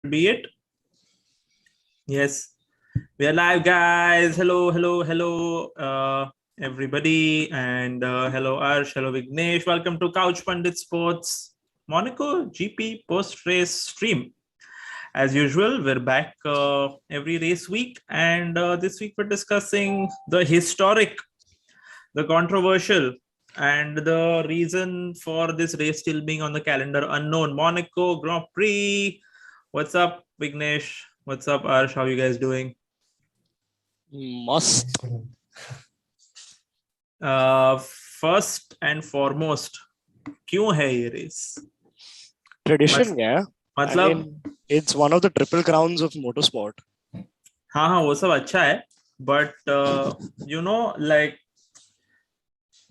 Be it. Yes, we are live, guys. Hello, everybody, and hello, Arsh, hello, Vignesh. Welcome to Pundits Sports Monaco GP post race stream. As usual, we're back every race week, and this week we're discussing the historic, the controversial, and the reason for this race still being on the calendar unknown. Monaco Grand Prix. What's up, Vignesh? What's up, Arsh? How you guys doing? Must. First and foremost, क्यों है ये race? Tradition, yeah. मतलब I mean, it's one of the triple crowns of motorsport. हाँ वो सब अच्छा है, but like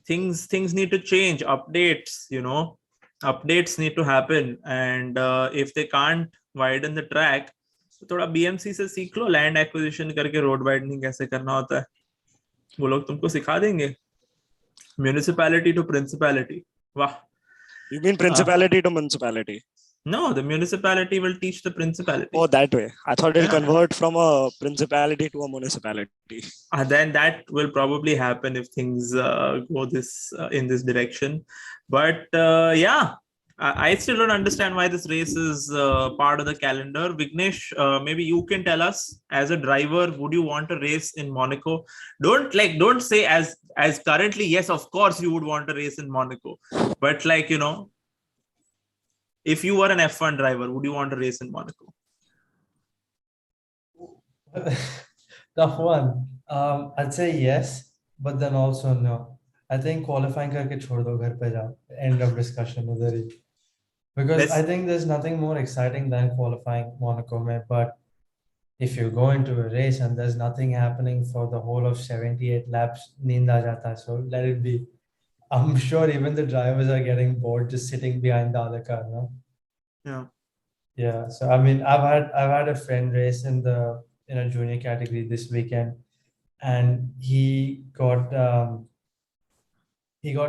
things need to change. Updates need to happen, and if they can't widen the track, तो थोड़ा BMC से सीख लो, लैंड एक्विजिशन करके रोड वाइडनिंग कैसे करना होता है. वो लोग तुमको सिखा देंगे. Municipality to principality. Wow. You mean principality to municipality? No, the municipality will teach the principality. Oh, that way. I thought it'll Yeah. convert from a principality to a municipality. Then that will probably happen if things go in this direction. But yeah, I still don't understand why this race is part of the calendar. Vignesh, maybe you can tell us, as a driver, would you want a race in Monaco? Don't say as currently, yes, of course you would want a race in Monaco. But if you were an F1 driver, would you want a race in Monaco? Tough one. I'd say yes, but then also no. I think qualifying करके छोड़ दो घर पे जाओ. End of discussion उधर ही. Because I think there's nothing more exciting than qualifying Monaco में. But if you go into a race and there's nothing happening for the whole of 78 laps, नींद आ जाता है. So let it be. I'm sure even the drivers are getting bored just sitting behind the other car. No? Yeah. Yeah. So I mean, I've had a friend race in a junior category this weekend, and he got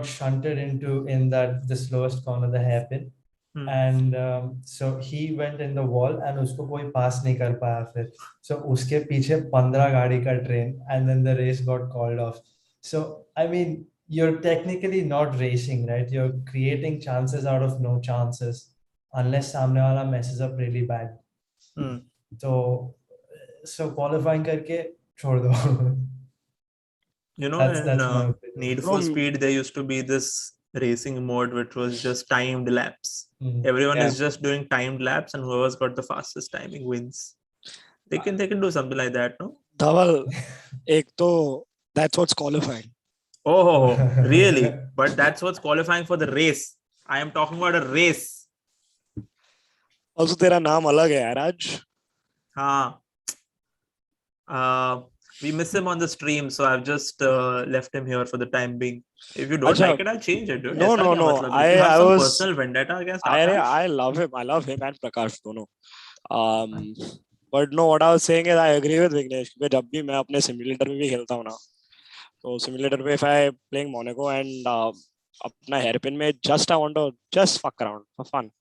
shunted in the slowest corner, the hairpin. And so he went in the wall and उसको कोई pass नहीं कर पाया फिर. So उसके पीछे 15 गाड़ी का train, and then the race got called off. So I mean, you're technically not racing, right? You're creating chances out of no chances unless सामने वाला messes up really bad. So qualifying करके छोड़ दो. That's in Need for Speed, there used to be this racing mode which was just timed laps. Everyone is just doing timed laps, and whoever's got the fastest timing wins. They can do something like that, no? Dhaval, that's what's qualifying. Oh, really? But that's what's qualifying for the race. I am talking about a race. Also, तेरा नाम अलग है यार आज. हाँ. We miss him on the stream, so I've just left him here for the time being. If you don't like it, I'll change it, dude. No. I was personal vendetta against I love him. I love him and Prakash dono. But no, what I was saying is I agree with Vignesh. Because जब भी मैं अपने simulator में भी खेलता हूँ ना, तो simulator पे if I playing Monaco and अपना hairpin में I want to just fuck around for fun.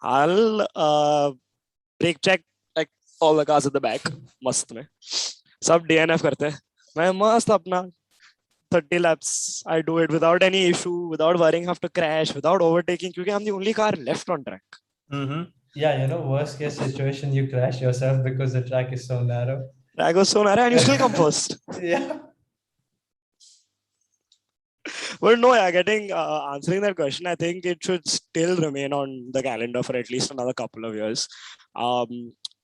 I'll brake check like all the cars at the back, मस्त में. सब DNF करते हैं. मैं मस्त अपना 30 laps. I do it without any issue, without worrying have to crash, without overtaking, because I'm the only car left on track. Yeah, worst case situation, you crash yourself because the track is so narrow. Track was so narrow and you still come first. Yeah. But no, answering that question, I think it should still remain on the calendar for at least another couple of years.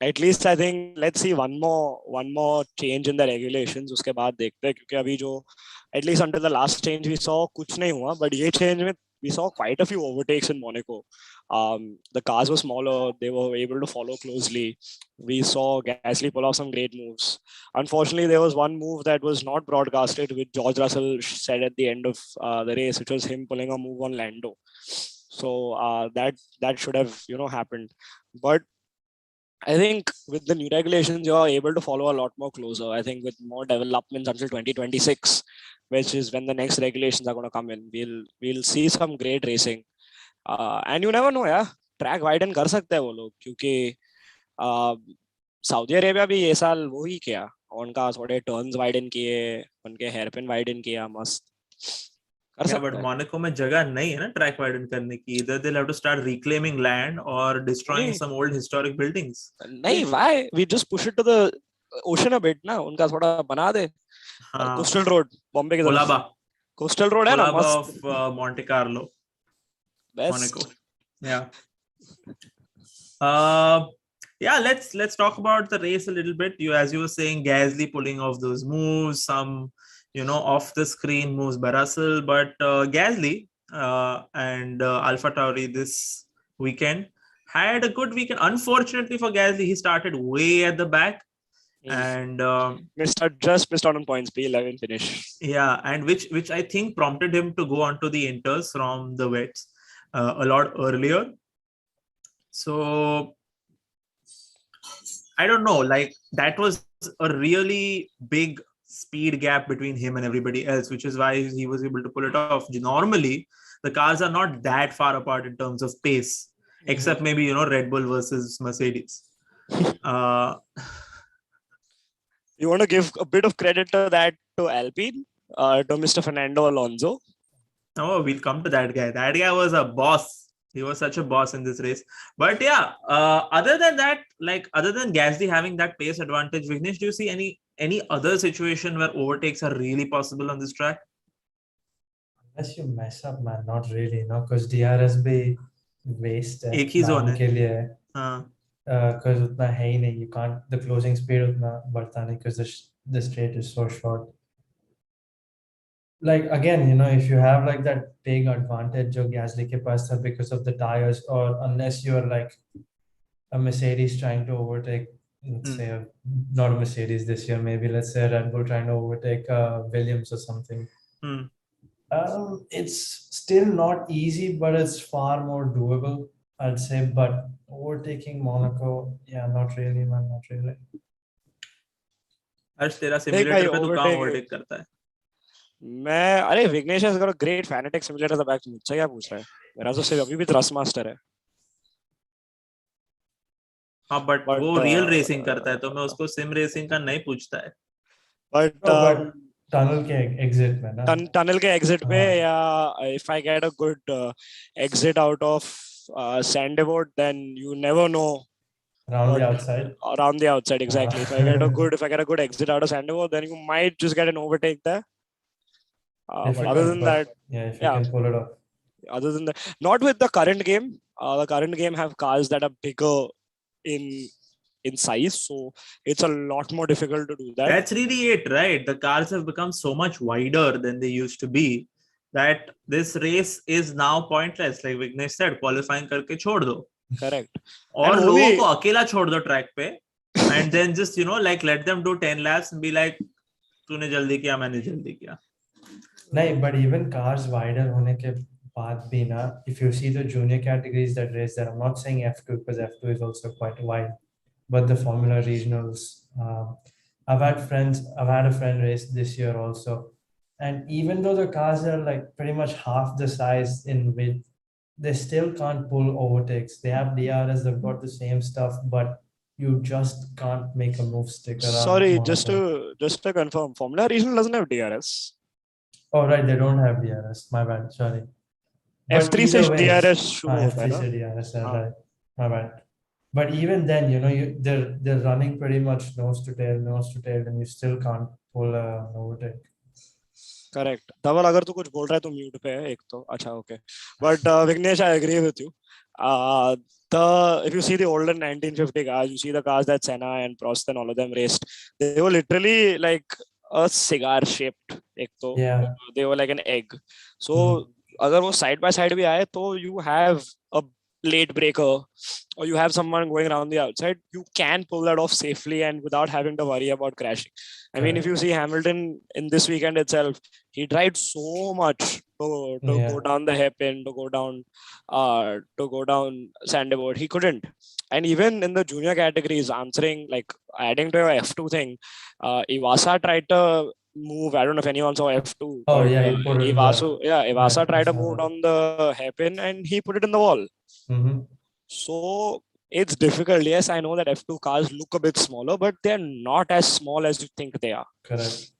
At least I think let's see one more change in the regulations. उसके बाद देखते हैं क्योंकि अभी जो at least until the last change we saw कुछ नहीं हुआ, but ये change में we saw quite a few overtakes in Monaco. The cars were smaller, they were able to follow closely. We saw Gasly pull off some great moves. Unfortunately, there was one move that was not broadcasted, which George Russell said at the end of the race, which was him pulling a move on Lando. So that should have happened. But I think with the new regulations, you're able to follow a lot more closer. I think with more developments until 2026, which is when the next regulations are going to come in, we'll see some great racing. And you never know, yeah. Track widen कर सकते हैं वो लोग क्योंकि Saudi Arabia भी ये साल वो ही किया, उनका थोड़े टर्न्स वाइडन किए, उनके हेयरपिन वाइडन किया, मस्त कर Yeah, सकते but हैं। Monaco में जगह नहीं है ना ट्रैक वाइडन करने की. Either they'll have to start reclaiming land or destroying नहीं some old historic buildings. नहीं, why we just push it to the ocean a bit ना, उनका थोड़ा बना दे हाँ, कोस्टल रोड बॉम्बे की तरफ, कोलाबा कोस्टल रोड है ना कोलाबा मस्त, of Monte Carlo, best. Monaco. Yeah. Uh, yeah, let's talk about the race a little bit. As you were saying, Gasly pulling off those moves, some off the screen moves by Russell, but Gasly and Alpha Tauri this weekend had a good weekend. Unfortunately for Gasly, he started way at the back, and missed out on points, P11 finish. yeah, and which I think prompted him to go onto the inters from the wets a lot earlier. So I don't know, like that was a really big speed gap between him and everybody else, which is why he was able to pull it off. Normally, the cars are not that far apart in terms of pace, except maybe, Red Bull versus Mercedes. You want to give a bit of credit to that to Alpine, to Mr. Fernando Alonso. Oh, we'll come to that guy. That guy was a boss. He was such a boss in this race. But yeah, other than that, like other than Gasly having that pace advantage, Vignesh, do you see any other situation where overtakes are really possible on this track? Unless you mess up, man, not really, because DRS be waste है, एक ही zone down है. के लिए है. हाँ. Because उतना है ही नहीं, you can't, the closing speed उतना बढ़ता नहीं because the straight is so short. Like again, if you have like that big advantage जो Gasly के पास था because of the tires, or unless you're like a Mercedes trying to overtake, let's say not a Mercedes this year, maybe let's say a Red Bull trying to overtake Williams or something. It's still not easy, but it's far more doable, I'd say. But overtaking Monaco, yeah, not really, man, not really. अर्श तेरा simulator पे तू कहाँ overtake करता है? अरे Vighnesh has got a great fanatic simulator the back. मुझसे क्या पूछ रहा है? मेरा तो सिर्फ अभी भी थ्रस्ट मास्टर है. हाँ, बट वो रियल रेसिंग करता है, तो मैं उसको सिम रेसिंग का नहीं पूछता है. But tunnel के exit में ना? Tunnel के exit पे, या if I get a good exit out of Sandevort, then you never know. Around the outside. Around the outside, exactly. If I get a good exit out of Sandevort, then you might just get an overtake there. But other than that, if you can pull it off. Other than that, not with the current game. The current game have cars that are bigger in size, so it's a lot more difficult to do that. That's really it, right? The cars have become so much wider than they used to be that this race is now pointless. Like Vignesh said, qualifying करके छोड़ दो. Correct. और लोगों को अकेला छोड़ दो track पे, and then just like let them do 10 laps and be like, तूने जल्दी किया, मैंने जल्दी किया. नहीं, but even cars wider होने के बाद भी ना, if you see the junior categories that race there, I'm not saying F2 because F2 is also quite wide, but the Formula Regionals, I've had a friend race this year also, and even though the cars are like pretty much half the size in width, they still can't pull overtakes. They have DRS, they've got the same stuff, but you just can't make a move stick around. Sorry, just to confirm, Formula Regional doesn't have DRS. Oh right, they don't have DRS. My bad. Sorry. F3 से DRS शुरू होता है ना? F3 से DRS है, right? My bad. But even then, they're running pretty much nose to tail, and you still can't pull an overtake. Correct. धवल, अगर तू कुछ बोल रहा है तो म्यूट पे है एक तो. अच्छा, okay. But Vignesh, I agree with you. If you see the older 1950 cars, you see the cars that Senna and Prost and all of them raced. They were literally like a cigar shaped. एक तो. Yeah. They were like an egg. So अगर वो side by side भी आए तो you have a late breaker, or you have someone going around the outside, you can pull that off safely and without having to worry about crashing. I mean, if you see Hamilton in this weekend itself, he tried so much to go down the hairpin, to go down Sandevort. He couldn't. And even in the junior categories, adding to your F2 thing, Iwasa tried to move. I don't know if anyone saw F2. Oh yeah, he put it. Iwasa tried to move down the hairpin and he put it in the wall. Mm-hmm. So It's difficult. Yes, I know that F2 cars look a bit smaller, but they're not as small as you think they are. Correct.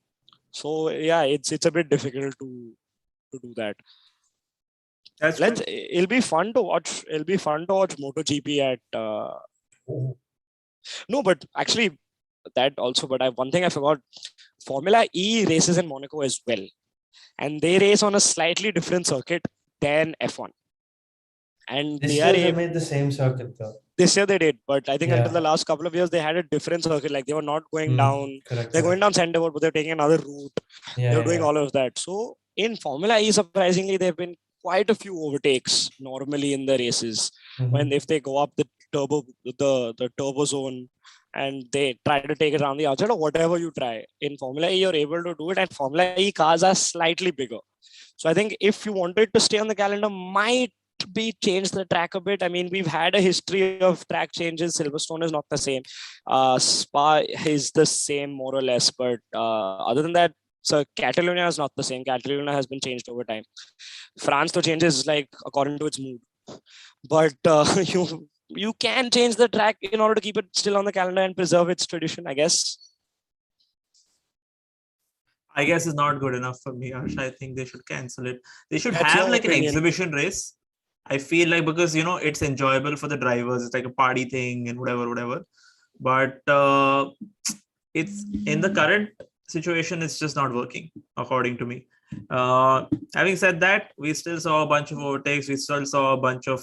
So yeah, it's a bit difficult to do that. That's Let's. true. It'll be fun to watch. It'll be fun to watch MotoGP at. Oh, No, but actually, that also. But one thing I forgot. Formula E races in Monaco as well, and they race on a slightly different circuit than F1. And this year they made the same circuit though. This year they did, but I think Yeah. until the last couple of years they had a different circuit. Like they were not going down. Correct. They're going down Centerwood, but they're taking another route. Yeah, They're doing all of that. So in Formula E, surprisingly, there have been quite a few overtakes normally in the races. When if they go up the turbo zone and they try to take it around the outside or whatever you try. In Formula E, you're able to do it, and Formula E cars are slightly bigger. So I think if you wanted to stay on the calendar, might be change the track a bit. I mean, we've had a history of track changes. Silverstone is not the same. Spa is the same more or less, but other than that, so Catalonia is not the same. Catalonia has been changed over time. France, the changes like according to its mood, but you can change the track in order to keep it still on the calendar and preserve its tradition, I guess. I guess it's not good enough for me, Arsh. I think they should cancel it. They should That's have your like an opinion. exhibition race. I feel like because it's enjoyable for the drivers. It's like a party thing and whatever. But it's in the current situation, it's just not working, according to me. Having said that, we still saw a bunch of overtakes. We still saw a bunch of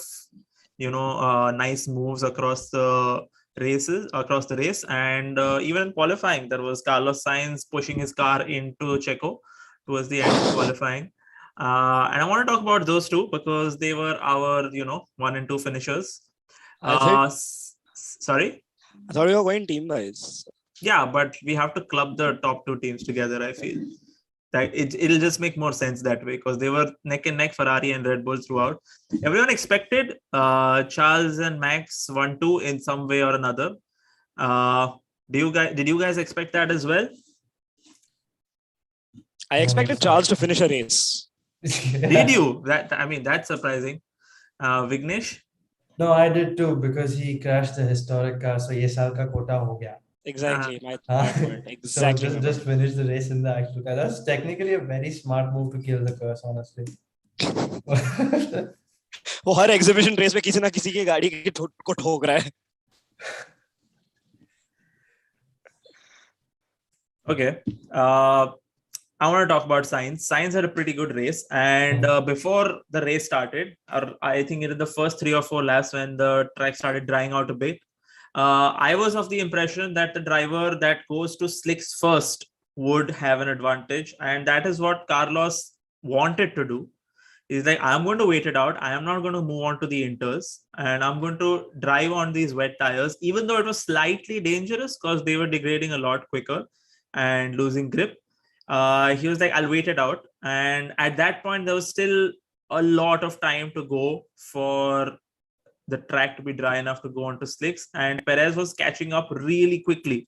nice moves across the race, and even in qualifying, there was Carlos Sainz pushing his car into Checo towards the end of qualifying. And I want to talk about those two because they were our 1 and 2 finishers. Sorry, I thought you were going team wise. Yeah, but we have to club the top 2 teams together. I feel that it'll just make more sense that way because they were neck and neck, Ferrari and Red Bull throughout. Everyone expected Charles and Max 1-2 in some way or another. Did you guys expect that as well? I expected Charles to finish a race. Did you? That's surprising. Vignesh? No, I did too because he crashed the historic car, so ye saal ka quota ho gaya. Exactly, my point. Exactly. So just finish the race in the actual car. That's technically a very smart move to kill the curse, honestly. वो हर exhibition race में किसी ना किसी की गाड़ी को ठोक रहा है. Okay. I want to talk about Sainz. Sainz had a pretty good race, and before the race started, or I think in the first 3 or 4 laps when the track started drying out a bit, I was of the impression that the driver that goes to slicks first would have an advantage, and that is what Carlos wanted to do. He's like, I'm going to wait it out. I am not going to move on to the inters, and I'm going to drive on these wet tires, even though it was slightly dangerous because they were degrading a lot quicker and losing grip. He was like, I'll wait it out. And at that point, there was still a lot of time to go for the track to be dry enough to go onto slicks. And Perez was catching up really quickly.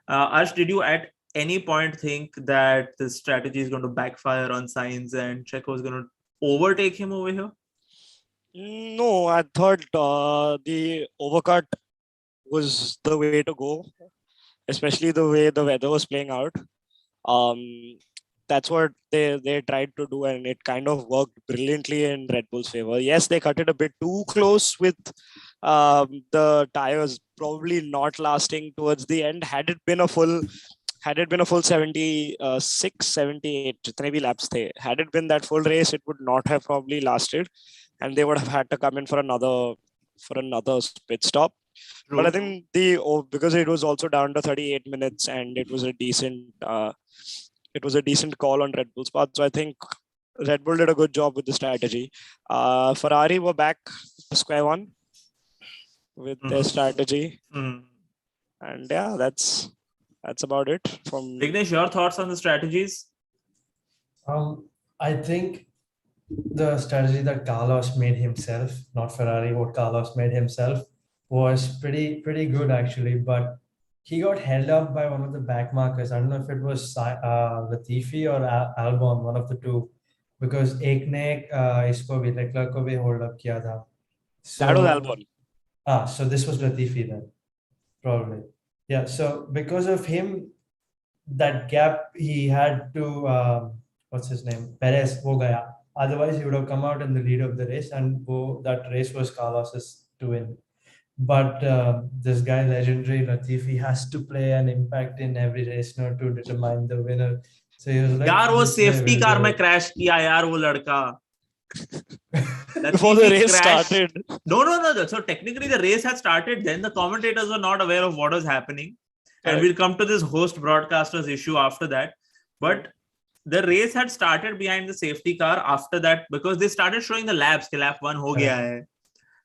Arsh, did you at any point think that the strategy is going to backfire on Sainz and Checo is going to overtake him over here? No, I thought the overcut was the way to go, especially the way the weather was playing out. That's what they tried to do, and it kind of worked brilliantly in Red Bull's favor. Yes, they cut it a bit too close with the tires probably not lasting towards the end. Had it been a full 76, 78 jitne bhi laps the, had it been that full race, it would not have probably lasted, and they would have had to come in for another pit stop. True. But I think because it was also down to 38 minutes and it was a decent call on Red Bull's part. So I think Red Bull did a good job with the strategy. Ferrari were back to square one with their strategy. And yeah, that's about it. From Vignesh, your thoughts on the strategies? I think the strategy that Carlos made himself, not Ferrari, what Carlos made himself, was pretty good actually, but he got held up by one of the back markers. I don't know if it was Latifi or Albon, one of the two, because एक ने इसको भी Leclerc को भी hold up किया था. So, that was Albon. So this was Latifi then, probably. Yeah, so because of him, that gap he had to, what's his name? Perez, wo gaya. Otherwise, he would have come out in the lead of the race, and that race was Carlos's to win. But this guy, legendary Latifi, has to play an impact in every race now to determine the winner. So he was like, यार वो this way safety we'll car do में it. Crash किया यार वो लड़का. Before the Latifi race crashed. started. No. So technically the race had started. Then the commentators were not aware of what was happening. And we'll come to this host broadcasters issue after that. But the race had started behind the safety car after that because they started showing the laps. Lap 1 ho gaya hai,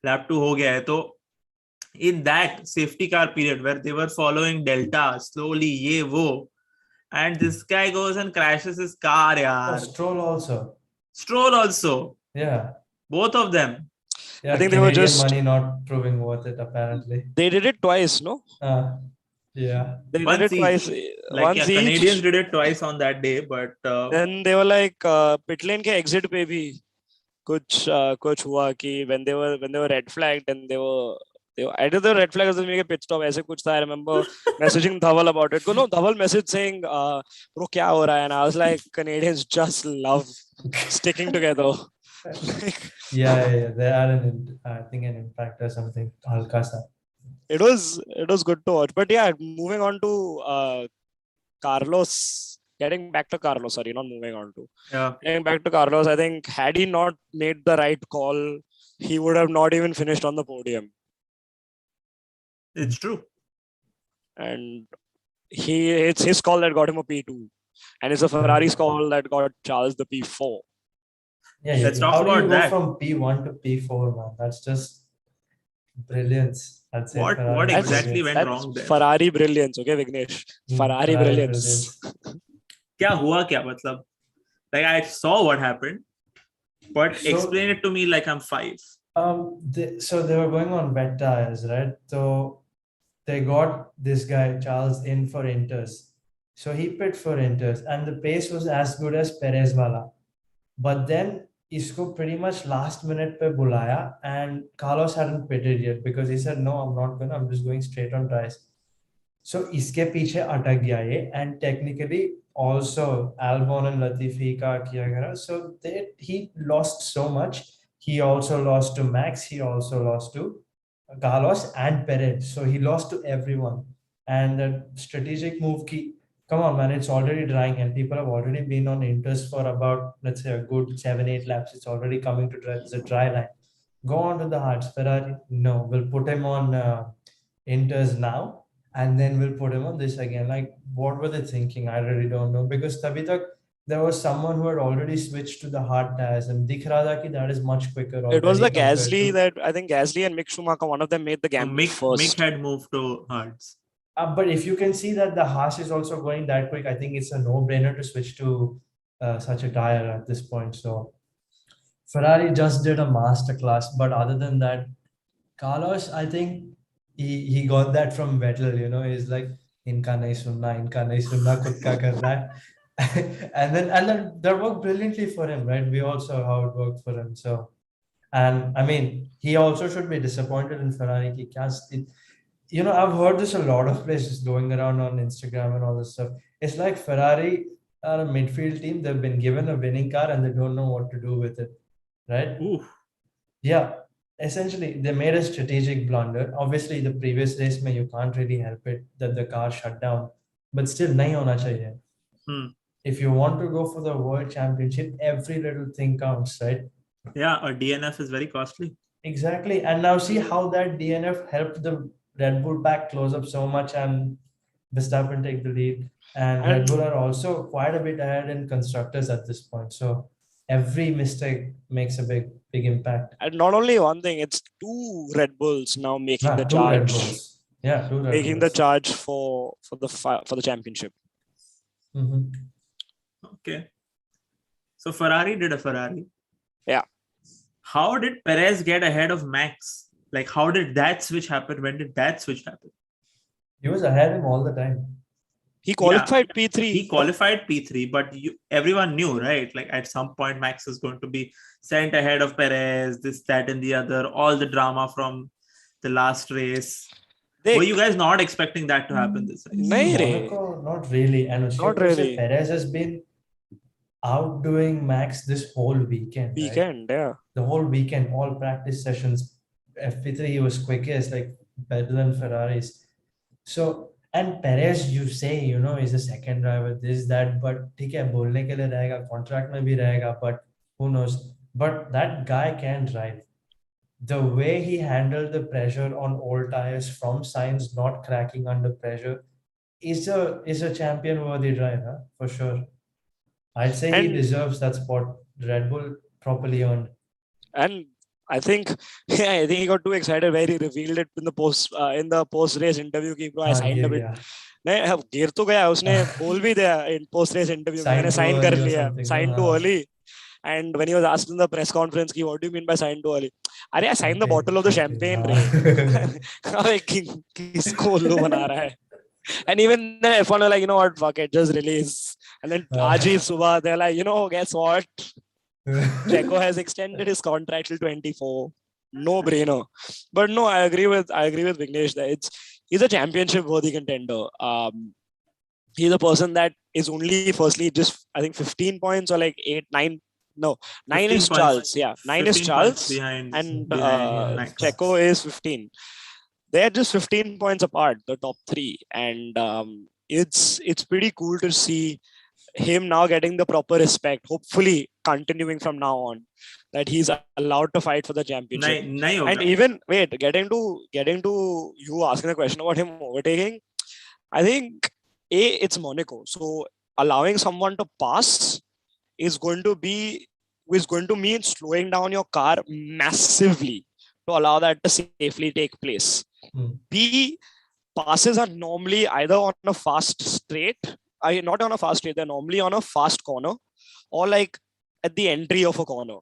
lap 2 ho gaya hai. So in that safety car period where they were following Delta slowly, ye wo, and this guy goes and crashes his car. Oh, Yaar. Stroll also. Yeah. Both of them. Yeah, I think Canadian they were just money not proving worth it apparently. They did it twice, no? Yeah. They Once did it twice. each. Once each. Canadians did it twice on that day, but then they were like pit lane ke exit pe bhi kuch hua ki when they were red flagged and they were either the red flag or make a pit stop aise kuch tha. I remember messaging Dhaval about it. No, Dhaval message saying bro kya ho raha hai, and I was like, Canadians just love sticking together. Yeah, they had I think an impact or something. Halka sa. It was good to watch. But yeah, moving on to Carlos. Getting back to Carlos, sorry, not moving on to. Yeah. Getting back to Carlos, I think had he not made the right call, he would have not even finished on the podium. It's true. And it's his call that got him a P2. And it's a Ferrari's call that got Charles the P4. Yeah, let's talk how do you about go that. from P1 to P4, man? That's just brilliance. I'd say What Ferrari exactly brilliance. went wrong there? Ferrari brilliance, okay, Vignesh? Ferrari brilliance. क्या हुआ क्या मतलब? Like I saw what happened, but explain it to me like I'm 5. So they were going on wet tires, right? So they got this guy Charles in for inters. So he pit for inters, and the pace was as good as Perez wala. But then इसको pretty much last minute पे बुलाया, and Carlos hadn't pitted yet because he said no, I'm not gonna, I'm just going straight on tries. So इसके पीछे अटक गया ये, and technically also Albon and Latifi का किया गया. So he lost so much. He also lost to Max. He also lost to Carlos and Perez. So he lost to everyone. And the strategic move key. Come on, man, it's already drying and people have already been on inters for about, let's say, a good 7-8 laps. It's already coming to the dry line. Go on to the hards. Ferrari, no, we'll put him on inters now and then we'll put him on this again. Like, what were they thinking? I really don't know. Because tabhi tak, there was someone who had already switched to the hard tires and dikh raha tha ki that is much quicker. It was the Gasly that I think Gasly and Mick Schumacher, one of them made the gamble first. Mick had moved to hards. But if you can see that the Haas is also going that quick, I think it's a no-brainer to switch to such a tire at this point. So Ferrari just did a masterclass. But other than that, Carlos, I think he got that from Vettel. You know, he's like, "Inka nahi sunna, khud ka karna." and then that worked brilliantly for him, right? We all saw how it worked for him. So, and I mean, he also should be disappointed in Ferrari. You know, I've heard this a lot of places going around on Instagram and all this stuff. It's like Ferrari are a midfield team. They've been given a winning car and they don't know what to do with it, right? Ooh. Yeah, essentially, they made a strategic blunder. Obviously, the previous race, you can't really help it that the car shut down, but still, nahi hona chahiye. If you want to go for the world championship, every little thing counts, right? Yeah, a DNF is very costly. Exactly. And now see how that DNF helped the Red Bull pack close up so much and Verstappen take the lead. And Red Bull are also quite a bit ahead in constructors at this point. So every mistake makes a big impact. And not only one thing, it's 2 Red Bulls now making the charge. Red Bulls. Yeah, 2 Red making Bulls. the charge for the championship. Okay. So Ferrari did a Ferrari. Yeah. How did Perez get ahead of Max? Like, how did that switch happen? When did that switch happen? He was ahead of him all the time. He qualified P3. He qualified P3, but everyone knew, right? Like, at some point, Max is going to be sent ahead of Perez, this, that, and the other. All the drama from the last race. देख, Were you guys not expecting that to happen this race? नहीं रे, Monaco, not really. And उसके Not ऊपर से really. Perez has been outdoing Max this whole weekend. Right? weekend, yeah. The whole weekend, all practice sessions, FP3 he was quickest, like better than Ferraris. So, and Perez, you say, is the second driver, this, that, but ठीक है, बोलने के लिए रहेगा, contract में भी रहेगा, but who knows? But that guy can drive. The way he handled the pressure on old tires from Sainz not cracking under pressure is a champion worthy driver, for sure. I'd say he And- deserves that spot. Red Bull properly earned. And I think he got too excited where he revealed it in the post race interview कि bro I हाँ, signed गिर a bit. गया. नहीं, अब गिर तो गया, उसने बोल भी दिया in post race interview Signed मैंने too sign कर early or लिया, something, signed no? too हाँ. early. And when he was asked in the press conference कि what do you mean by signed too early? अरे I signed the Champagne, bottle of the champagne रे. हाँ. अबे किसको उल्लू बना रहा है? And even then F1 were like, you know what, fuck it, just release. And then आज ही सुबह they're like, guess what? Checo has extended his contract till 24. No brainer. But no, I agree with Vignesh that he's a championship worthy contender. He's a person that is only firstly just I think 15 points or like 8, 9. No, 9 15 is points. Charles. Yeah, 9 is 15 points Charles behind and Max. Checo is 15. They're just 15 points apart, the top three, and it's pretty cool to see him now getting the proper respect. Hopefully, continuing from now on, that he's allowed to fight for the championship. नहीं होगा. And even getting to you asking the question about him overtaking, I think it's Monaco, so allowing someone to pass is going to mean slowing down your car massively to allow that to safely take place. B, passes are normally either on a fast straight, not on a fast straight, they're normally on a fast corner or like at the entry of a corner.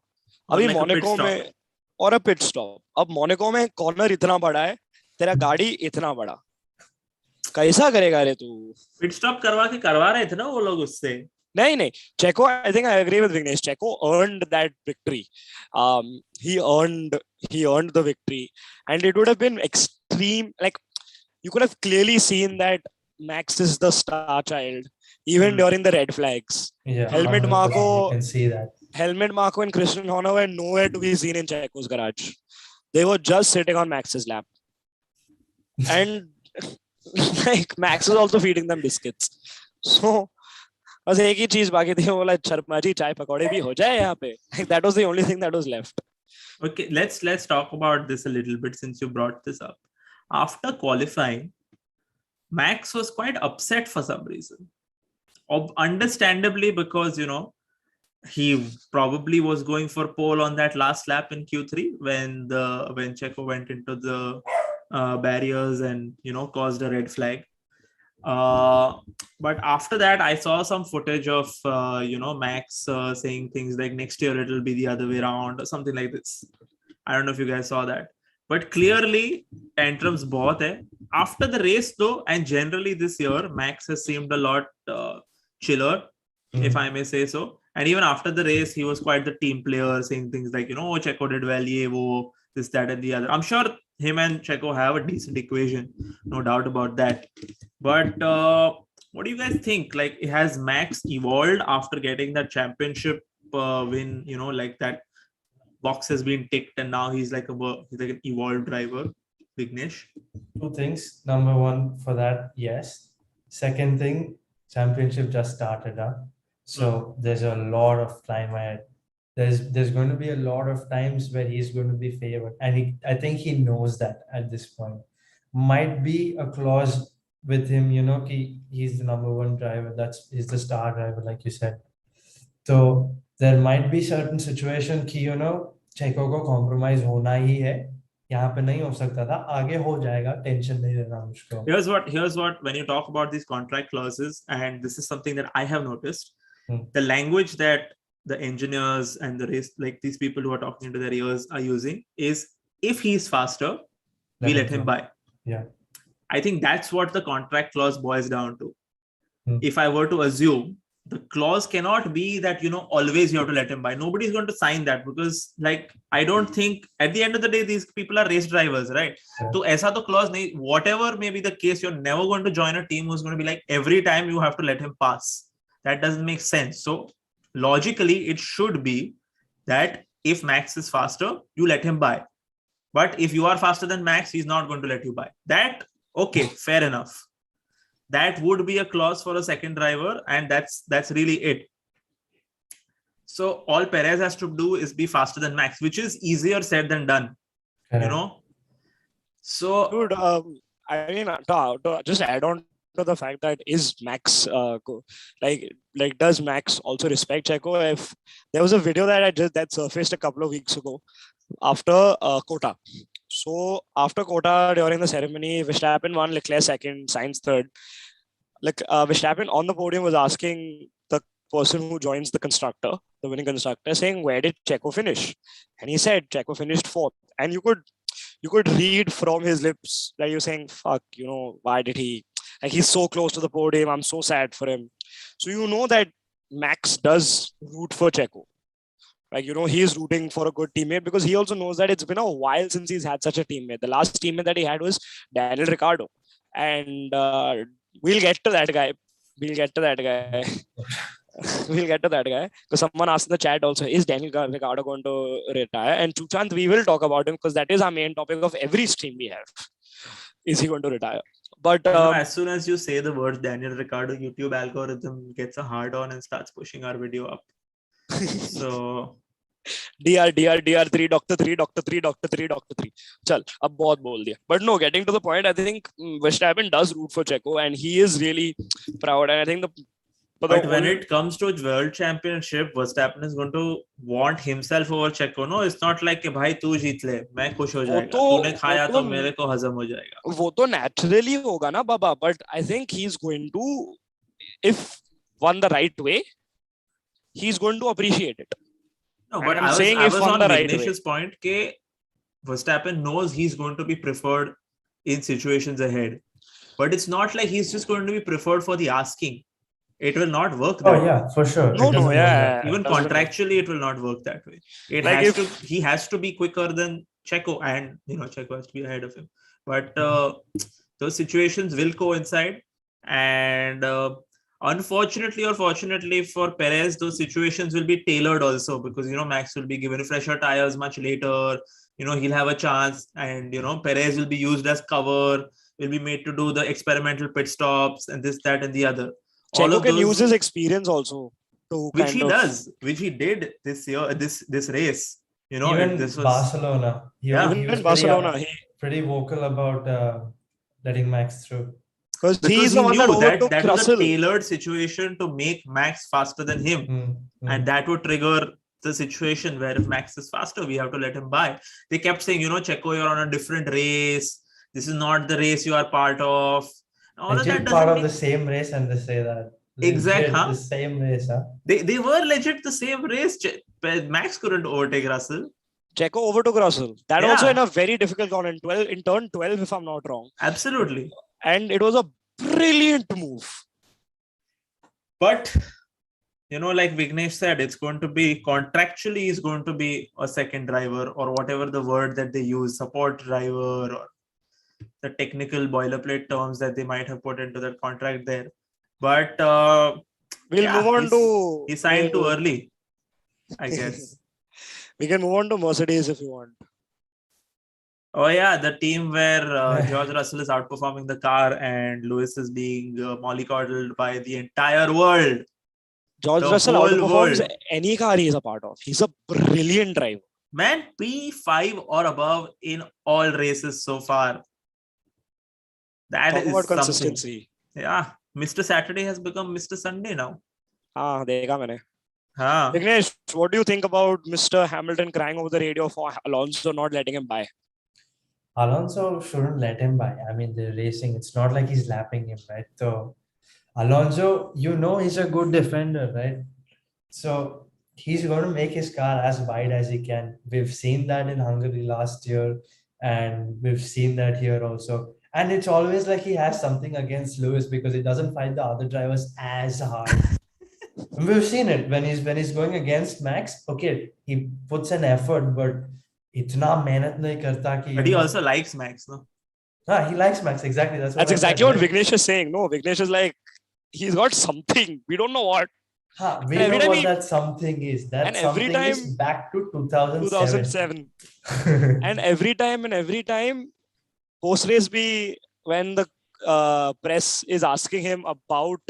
Or अभी like a pit Monaco stop. में और a pit stop. अब Monaco में corner इतना बड़ा है, तेरा गाड़ी इतना बड़ा, कैसा करेगा रे तू? Pit stop करवा रहे थे ना वो लोग उससे. नहीं, Checo, I think I agree with Vignesh. Checo earned that victory. He earned the victory, and it would have been extreme. Like you could have clearly seen that Max is the star child, even during the red flags. Yeah, Helmet 100%, Marco, you can see that. Helmet Marco and Christian Horner were nowhere to be seen in Checo's garage. They were just sitting on Max's lap, and like Max was also feeding them biscuits. So. बस एक ही चीज बाकी थी, बोला शर्मा जी चाय पकौड़े भी हो जाए यहाँ पे. That was the only thing that was left. Okay, let's talk about this a little bit since you brought this up. After qualifying, Max was quite upset for some reason. Understandably, because he probably was going for pole on that last lap in Q3 when Checo went into the barriers and caused a red flag. But after that, I saw some footage of Max saying things like next year it'll be the other way around or something like this. I don't know if you guys saw that, but clearly tantrums bahut hai. After the race though, and generally this year, Max has seemed a lot chiller, if I may say so. And even after the race, he was quite the team player, saying things like, Checo did well, ye, wo, this, that, and the other. I'm sure him and Checo have a decent equation, no doubt about that. But what do you guys think? Like, has Max evolved after getting that championship win? Like that box has been ticked, and now he's like an evolved driver. Vignesh? Two things. Number one, for that, yes. Second thing, championship just started up. So there's a lot of time ahead. There's going to be a lot of times where he's going to be favored. And I think he knows that at this point. Might be a clause with him, he's the number one driver. He's the star driver, like you said. So there might be certain situation कि Checo को compromise होना ही है. यहाँ पे नहीं हो सकता था, आगे हो जाएगा, tension नहीं लेना मुझको. Here's what when you talk about these contract clauses, and this is something that I have noticed, the language that the engineers and the race, like these people who are talking into their ears are using is, if he's faster, we let him buy. Yeah. I think that's what the contract clause boils down to. If I were to assume the clause cannot be that, always you have to let him by. Nobody's going to sign that because, like, I don't think at the end of the day, these people are race drivers, right? Yeah. So, aisa to clause nahi, whatever may be the case, you're never going to join a team who's going to be like, every time you have to let him pass. That doesn't make sense. So, logically, it should be that if Max is faster, you let him by. But if you are faster than Max, he's not going to let you by. That, okay, fair enough. That would be a clause for a second driver, and that's really it. So all Perez has to do is be faster than Max, which is easier said than done. Correct. So, Dude, I mean, to just add on to the fact that is Max does Max also respect Checo? If there was a video that surfaced a couple of weeks ago after Kota. So after Kota, during the ceremony, Verstappen won, Leclerc second, Sainz third. Verstappen on the podium was asking the person who joins the winning constructor, saying, "Where did Checo finish?" And he said, "Checo finished fourth." And you could read from his lips that you're saying, "Fuck, why did he? Like, he's so close to the podium. I'm so sad for him." So you know that Max does root for Checo. Like, he's rooting for a good teammate because he also knows that it's been a while since he's had such a teammate. The last teammate that he had was Daniel Ricciardo. And we'll get to that guy. We'll get to that guy. Because someone asked in the chat also, is Daniel Ricciardo going to retire? And Chuchant, we will talk about him because that is our main topic of every stream we have. Is he going to retire? But as soon as you say the word Daniel Ricciardo, YouTube algorithm gets a hard on and starts pushing our video up. So DR3 Doctor 3 Chal, ab bahut bol diya. But no, getting to the point, I think Verstappen does root for Checo and he is really proud. And I think but when it comes to World Championship, Verstappen is going to want himself over Checo. No, it's not like कि भाई तू जीत ले, मैं खुश हो जाएगा. तूने खाया तो मेरे को हजम हो जाएगा. वो तो naturally होगा ना बाबा. But I think he's going to, if won the right way, he's going to appreciate it. No, but I was on Vignesh's point that Verstappen knows he's going to be preferred in situations ahead. But it's not like he's just going to be preferred for the asking. It will not work that way. Yeah, for sure. Even contractually, it will not work that way. He has to be quicker than Checo, and Checo has to be ahead of him. But those situations will coincide, and unfortunately or fortunately for Perez, those situations will be tailored also because Max will be given fresher tires much later. He'll have a chance, and Perez will be used as cover, will be made to do the experimental pit stops and this, that, and the other. Checo can use his experience also to which he did this year, this race. Even this was Barcelona. He was pretty vocal about letting Max through. Because he's the one that was a tailored situation to make Max faster than him. And that would trigger the situation where if Max is faster, we have to let him by. They kept saying, Checo, you're on a different race. This is not the race you are part of. All of that part of the same race, and they say that. Exactly. The same race, huh? They were legit the same race. Max couldn't overtake Russell. Checo overtook Russell. That also in a very difficult corner in turn 12, if I'm not wrong. Absolutely. And it was a brilliant move. But, like Vignesh said, it's going to be contractually is going to be a second driver or whatever the word that they use, support driver or the technical boilerplate terms that they might have put into that contract there. But we'll move on to... He signed too early, I guess. We can move on to Mercedes if you want. Oh yeah, the team where George Russell is outperforming the car and Lewis is being mollycoddled by the entire world. George Russell outperforms any car he is a part of. He's a brilliant driver. Man, P5 or above in all races so far. That is about consistency. Yeah, Mr. Saturday has become Mr. Sunday now. Dekha maine. Vignesh, what do you think about Mr. Hamilton crying over the radio for Alonso not letting him by? Alonso shouldn't let him by. I mean, they're racing. It's not like he's lapping him, right? So Alonso, he's a good defender, right? So he's going to make his car as wide as he can. We've seen that in Hungary last year, and we've seen that here also. And it's always like he has something against Lewis because he doesn't fight the other drivers as hard. We've seen it when he's going against Max. Okay, he puts an effort, but इतना मेहनत नहीं करता कि But he also likes Max, no? he likes Max, exactly. That's That's I exactly said, what right? Vignesh is saying. No, Vignesh is like, he's got something. We don't know what. We And every know time what he- that something is. That and every something is time- back to 2007. 2007. And every time, post race be when the press is asking him about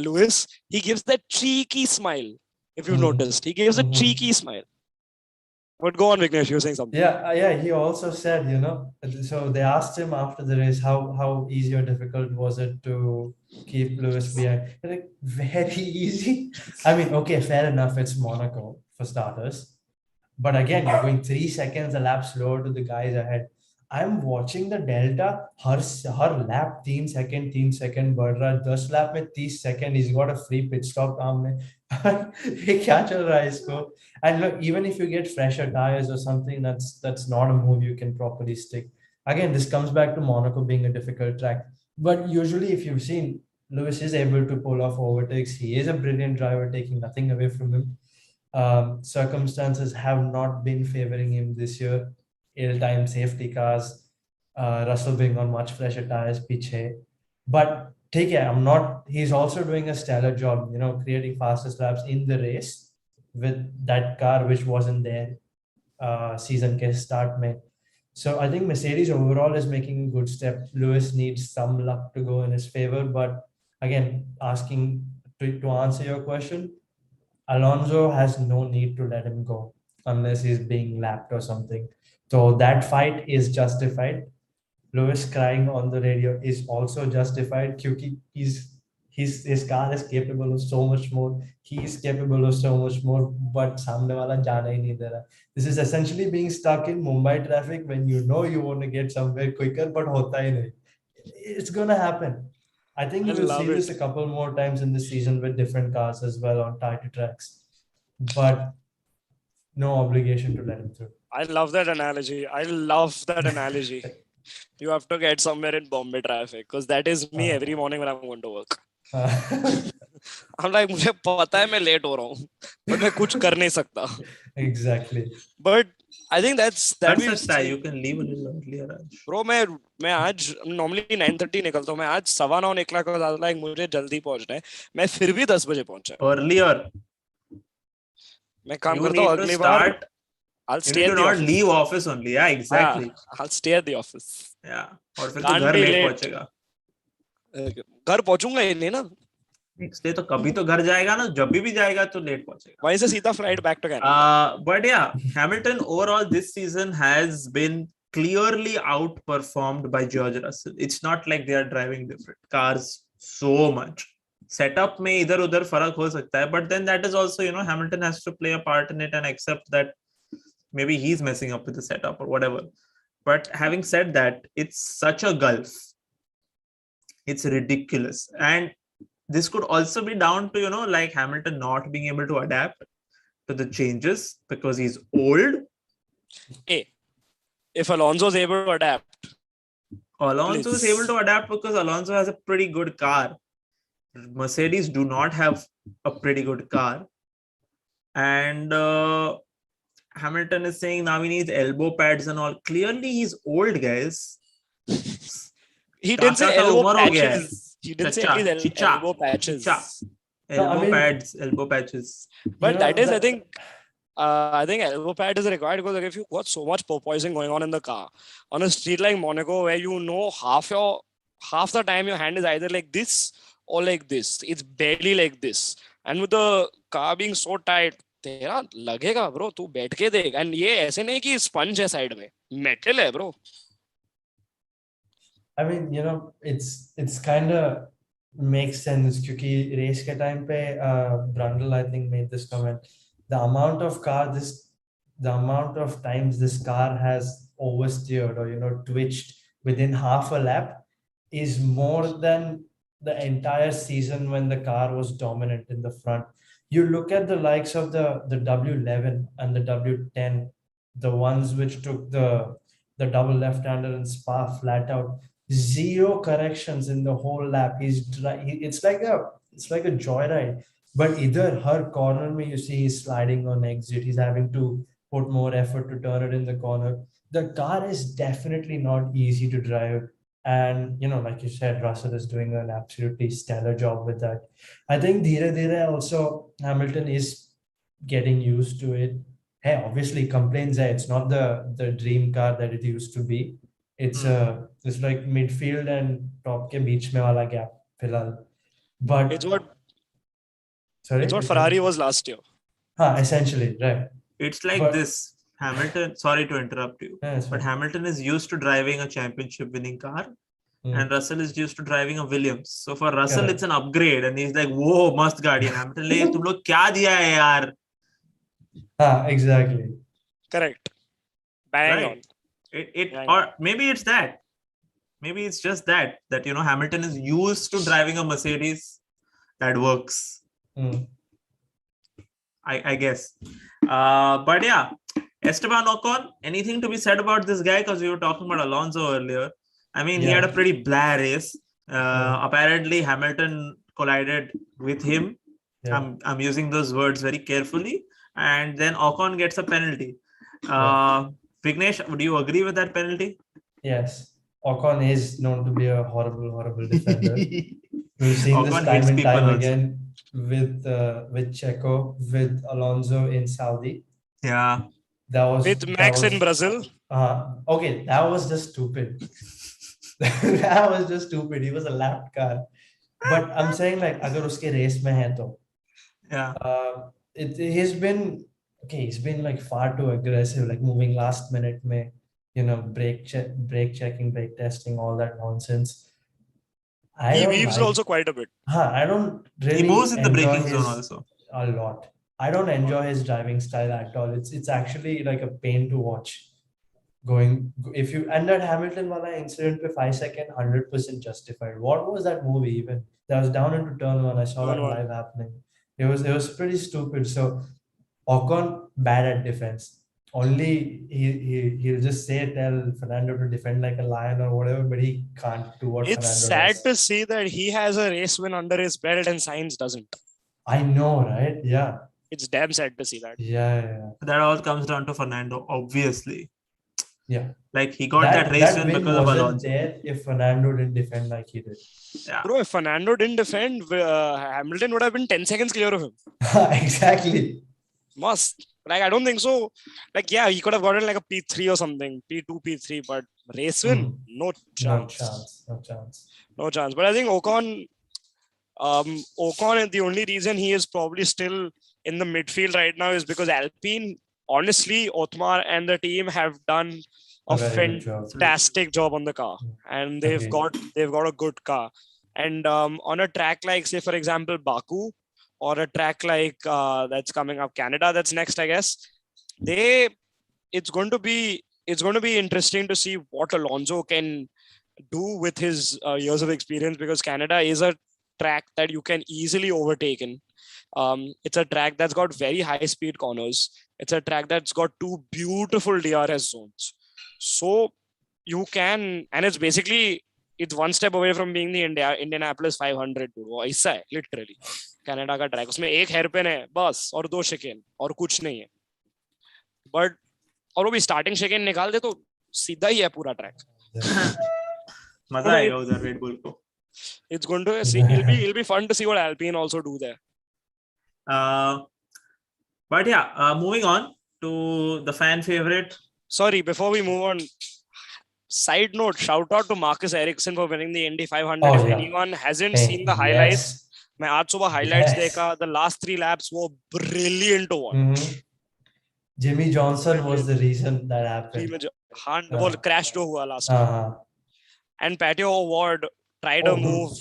Lewis, he gives that cheeky smile. If you've noticed, he gives a cheeky smile. But go on, Vignesh, you were saying something. Yeah. He also said, so they asked him after the race how easy or difficult was it to keep Lewis behind. They're like, very easy. I mean, okay, fair enough. It's Monaco for starters, but again, you're going 3 seconds a lap slower to the guys ahead. I'm watching the delta. Her lap 3 second बढ़ रहा है. 10 lap में 30 second. He's got a free pit stop काम में. ये क्या चल रहा है इसको? And look, even if you get fresher tires or something, that's not a move you can properly stick. Again, this comes back to Monaco being a difficult track. But usually, if you've seen, Lewis is able to pull off overtakes. He is a brilliant driver, taking nothing away from him. Circumstances have not been favoring him this year. Ill-timed safety cars, Russell being on much fresher tires, piche. But take care, he's also doing a stellar job, creating fastest laps in the race with that car which wasn't there season ke start mein. So I think Mercedes overall is making a good step. Lewis needs some luck to go in his favor, but again, asking to answer your question, Alonso has no need to let him go unless he's being lapped or something. So that fight is justified. Lewis crying on the radio is also justified because his car is capable of so much more. He is capable of so much more, but सामने वाला जाना ही नहीं दे रहा. This is essentially being stuck in Mumbai traffic when you know you want to get somewhere quicker, but होता ही नहीं. It's gonna happen. I think I we'll love see this a it. couple more times in this season with different cars as well on tighter tracks, but no obligation to let him through. I love that analogy. You have to get somewhere in Bombay traffic because that is me every morning when I'm going to work. I'm like, मुझे पता है मैं late हो रहा हूँ, but मैं कुछ कर नहीं सकता. Exactly. But I think that कर we've सकता है. seen- You can leave a little earlier. Raj. Bro, मैं आज normally 9:30 निकलता हूँ. मैं आज 9:15 निकला because like मुझे जल्दी पहुंचना है. मैं फिर भी 10 बजे पहुंचा. Earlier. मैं काम You करता हूँ need to अगली बार. start. I'll You stay need at to the not office. leave office only. Yeah, exactly. Yeah, I'll stay at the office. Yeah. और फिर तो Can't घर be लेट late. पहुंचेगा. घर पहुंचूंगा ही नहीं ना. नेक्स्ट डे तो कभी तो घर जाएगा ना. जब भी जाएगा तो लेट पहुंचेगा. वहीं से सीधा flight back to Canada. But yeah, Hamilton overall this season has been clearly outperformed by George Russell. It's not like they are driving different cars so much. Setup में इधर उधर फर्क हो सकता है, but then that is also, Hamilton has to play a part in it and accept that maybe he's messing up with the setup or whatever. But having said that, it's such a gulf. It's ridiculous. And this could also be down to, like Hamilton not being able to adapt to the changes because he's old. Hey, if Alonso is able to adapt, Alonso is able to adapt because Alonso has a pretty good car. Mercedes do not have a pretty good car. And Hamilton is saying now he needs elbow pads and all. Clearly, he's old, guys. he didn't say Tata ka elbow umar ho gaya hai. patches. He didn't say Chacha, at least chicha, elbow patches. chicha. No, I Elbow mean- pads, elbow patches. But that is, I think elbow pad is required because like, if you've got so much porpoising going on in the car on a street like Monaco, where half the time your hand is either like this or like this. It's barely like this. And with the car being so tight, तेरा लगेगा bro, तू बैठ के देख. And ये ऐसे नहीं कि sponge है side में, metal है bro. I mean, it's kind of makes sense because race ke time pe Brundle I think made this comment. The amount of times this car has oversteered or twitched within half a lap is more than the entire season when the car was dominant in the front. You look at the likes of the W11 and the W10, the ones which took the double left-hander and Spa flat out. Zero corrections in the whole lap. It's like a joyride. But either her corner, mein, you see he's sliding on exit. He's having to put more effort to turn it in the corner. The car is definitely not easy to drive. And, like you said, Russell is doing an absolutely stellar job with that. I think Dhire Dhire also Hamilton is getting used to it. Hey, obviously complains that it's not the dream car that it used to be. It's like midfield and top ke beech mein wala gap filal. But It's what sorry, Ferrari was last year. essentially, right. It's like But- this. Hamilton, sorry to interrupt you, Yeah, it's but fine. Hamilton is used to driving a championship winning car, and Russell is used to driving a Williams. So for Russell, Correct. it's an upgrade, and he's like, "Whoa, must गाड़ी." And Hamilton like, "तुम लोग क्या दिया है यार?" Exactly. Correct. Bang Right. on. It or maybe it's that. Maybe it's just that Hamilton is used to driving a Mercedes that works. I guess. But yeah, Esteban Ocon, anything to be said about this guy? Because we were talking about Alonso earlier. I mean, he had a pretty blah race. Apparently, Hamilton collided with him. Yeah. I'm using those words very carefully. And then Ocon gets a penalty. Vignesh, would you agree with that penalty? Yes. Ocon is known to be a horrible, horrible defender. We've seen Ocon this hits time and people time also. again with Checo, with Alonso in Saudi. Yeah. With Max in Brazil. Okay, that was just stupid. That was just stupid. He was a lapped car. But I'm saying like, agar uske race mein hai to, Yeah. he's been like far too aggressive, like moving last minute mein, brake checking, brake testing, all that nonsense. He weaves also quite a bit. I don't really He moves in the enjoy braking zone also. a lot. I don't enjoy his driving style at all. It's actually like a pain to watch. If you and that Hamilton wala incident for 5 seconds, 100% justified. What was that movie even? That was down into turn one. I saw that live happening. It was pretty stupid. So Ocon bad at defense. Only he'll just tell Fernando to defend like a lion or whatever, but he can't do what It's Fernando sad does. to see that he has a race win under his belt and Sainz doesn't. I know, right? Yeah. It's damn sad to see that. Yeah. That all comes down to Fernando, obviously. Yeah. Like he got that race win because of Alonso. There if Fernando didn't defend like he did. Yeah. Bro, if Fernando didn't defend, Hamilton would have been 10 seconds clear of him. Exactly. Must. Like, I don't think so. Like, yeah, he could have gotten like a P3 or something, P2, P3, but race win, no chance. No chance. But I think Ocon, the only reason he is probably still in the midfield right now is because Alpine, honestly, Otmar and the team have done a fantastic job on the car, and they've got a good car. And on a track like, say, for example, Baku, or a track like that's coming up, Canada, that's next, I guess. It's going to be interesting to see what Alonso can do with his years of experience, because Canada is a track that you can easily overtake in. It's a track that's got very high speed corners. It's a track that's got 2 beautiful DRS zones. So you can, and it's one step away from being the Indianapolis 500. ऐसा है literally Canada का track, उसमें एक hairpin है बस और 2 शिकेन और कुछ नहीं है, बट और वो भी स्टार्टिंग शिकेन निकाल दे तो सीधा ही है पूरा ट्रैक. मजा आएगा उधर रेड बुल को. It's going to see, it'll be fun to see what Alpine also do there. But yeah, moving on to the fan favorite. Sorry, before we move on, side note, shout out to Marcus Ericsson for winning the Indy 500. If anyone hasn't seen the highlights, मैं आज सुबह highlights देखा. The last 3 laps were brilliant to watch. Jimmy Johnson was the reason that happened. वो crash जो हुआ last time. And Patio Award tried a move.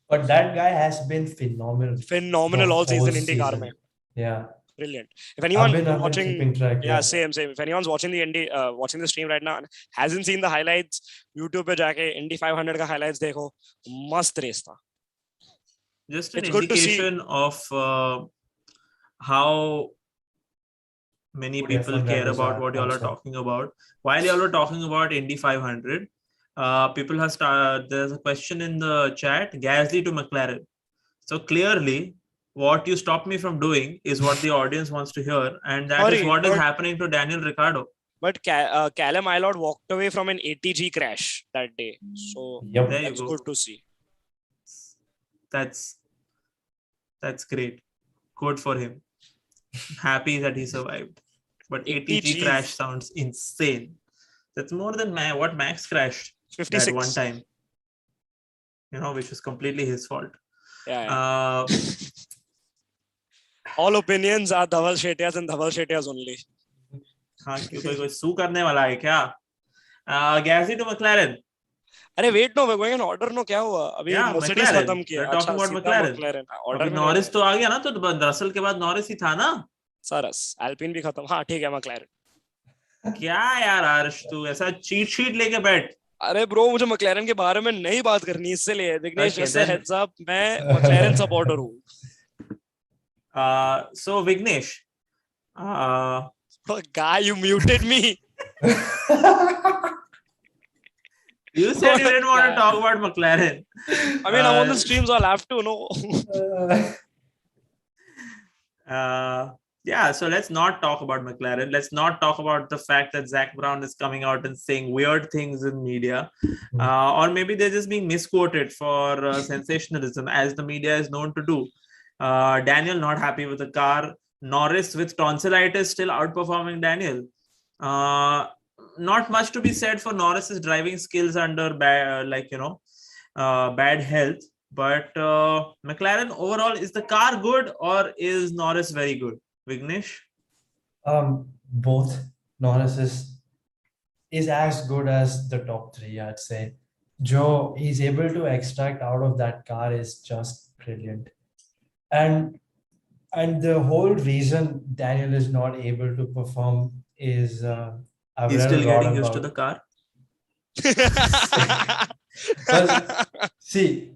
But that guy has been phenomenal all season in IndyCar mein. Yeah. Brilliant. If anyone watching track, same. If anyone's watching the Indy, watching the stream right now, hasn't seen the highlights, YouTube पे जाके Indy 500 का highlights देखो, मस्त race था. Just an indication of how many people care about what y'all are talking about. While y'all are talking about Indy 500, people have there's a question in the chat, Gasly to McLaren. So clearly, what you stopped me from doing is what the audience wants to hear, and that is what is happening to Daniel Ricciardo. But Callum Ilott walked away from an 80G crash that day, so that's good to see. That's great. Good for him. Happy that he survived. But 80G crash sounds insane. That's more than what Max crashed 56 that one time. Which was completely his fault. Yeah. All opinions are Dhaval Shethia's and Dhaval Shethia's only. हाँ क्यों कोई sue करने वाला है क्या? Gasly to McLaren. अरे wait no, we're going in order no, क्या हुआ? अभी Mercedes खत्म किया. We're talking about McLaren. Order में Norris तो आ गया ना, तो रसल के बाद Norris ही था ना? सरस, Alpine भी खत्म. हाँ ठीक है McLaren. क्या यार अर्श तू ऐसा चीट शीट लेके बैठ. अरे ब्रो मुझे McLaren के बारे में नहीं बात करनी इसलिए विघ्नेश जैसे हेड्स अप मैं McLaren सपोर्टर हूँ. So Vignesh, guy, you muted me. You said you didn't want to talk about McLaren. I mean, I'm on the stream, so I'll have to know. Yeah, so let's not talk about McLaren. Let's not talk about the fact that Zach Brown is coming out and saying weird things in media. Or maybe they're just being misquoted for sensationalism, as the media is known to do. Daniel not happy with the car. Norris with tonsillitis still outperforming Daniel. Not much to be said for Norris's driving skills under bad health. But McLaren overall, is the car good or is Norris very good? Vignesh? Both. Norris is as good as the top three, I'd say. Joe is able to extract out of that car is just brilliant. And the whole reason Daniel is not able to perform is he's still getting used to the car. See,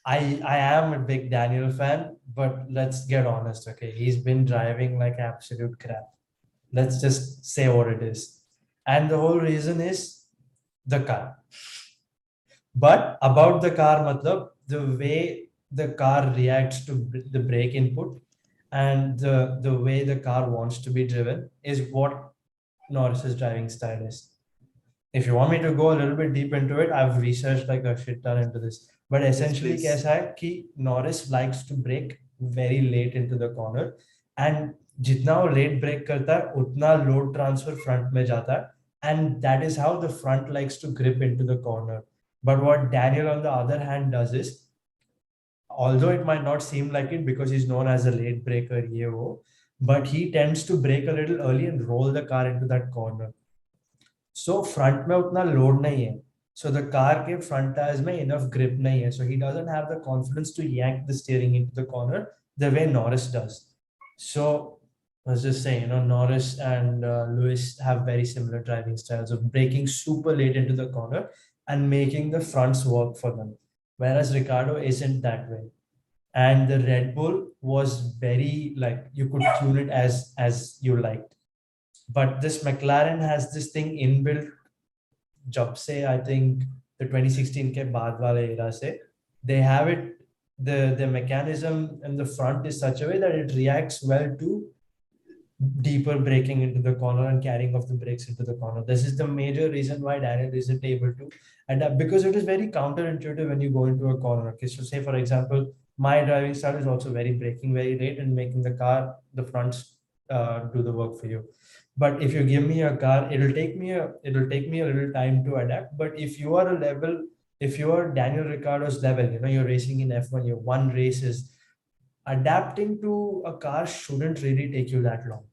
I am a big Daniel fan, but let's get honest, okay? He's been driving like absolute crap. Let's just say what it is. And the whole reason is the car. But about the car, matlab, the way the car reacts to the brake input and the way the car wants to be driven is what Norris's driving style is. If you want me to go a little bit deep into it, I've researched like a shit ton into this. But essentially, kaisa hai ki Norris likes to brake very late into the corner, and jitna wo late brake karta hai, utna load transfer front mein jata hai, and that is how the front likes to grip into the corner. But what Daniel on the other hand does is, although it might not seem like it because he's known as a late breaker, but he tends to brake a little early and roll the car into that corner. So front mein utna load nahi hai. So the car ke front tires mein enough grip nahi hai. So he doesn't have the confidence to yank the steering into the corner the way Norris does. So I was just saying, Norris and Lewis have very similar driving styles of braking super late into the corner and making the fronts work for them. Whereas Ricciardo isn't that way. And the Red Bull was very you could tune it as you liked. But this McLaren has this thing inbuilt. Jab se, I think the 2016 ke baad wale era se, they have it. The mechanism in the front is such a way that it reacts well to deeper braking into the corner and carrying of the brakes into the corner. This is the major reason why Daniel isn't able to adapt, because it is very counterintuitive when you go into a corner. Okay, so say for example, my driving style is also very braking very late and making the fronts do the work for you. But if you give me a car, it'll take me a little time to adapt. But if you are Daniel Ricciardo's level, you're racing in F1, your one race is adapting to a car shouldn't really take you that long.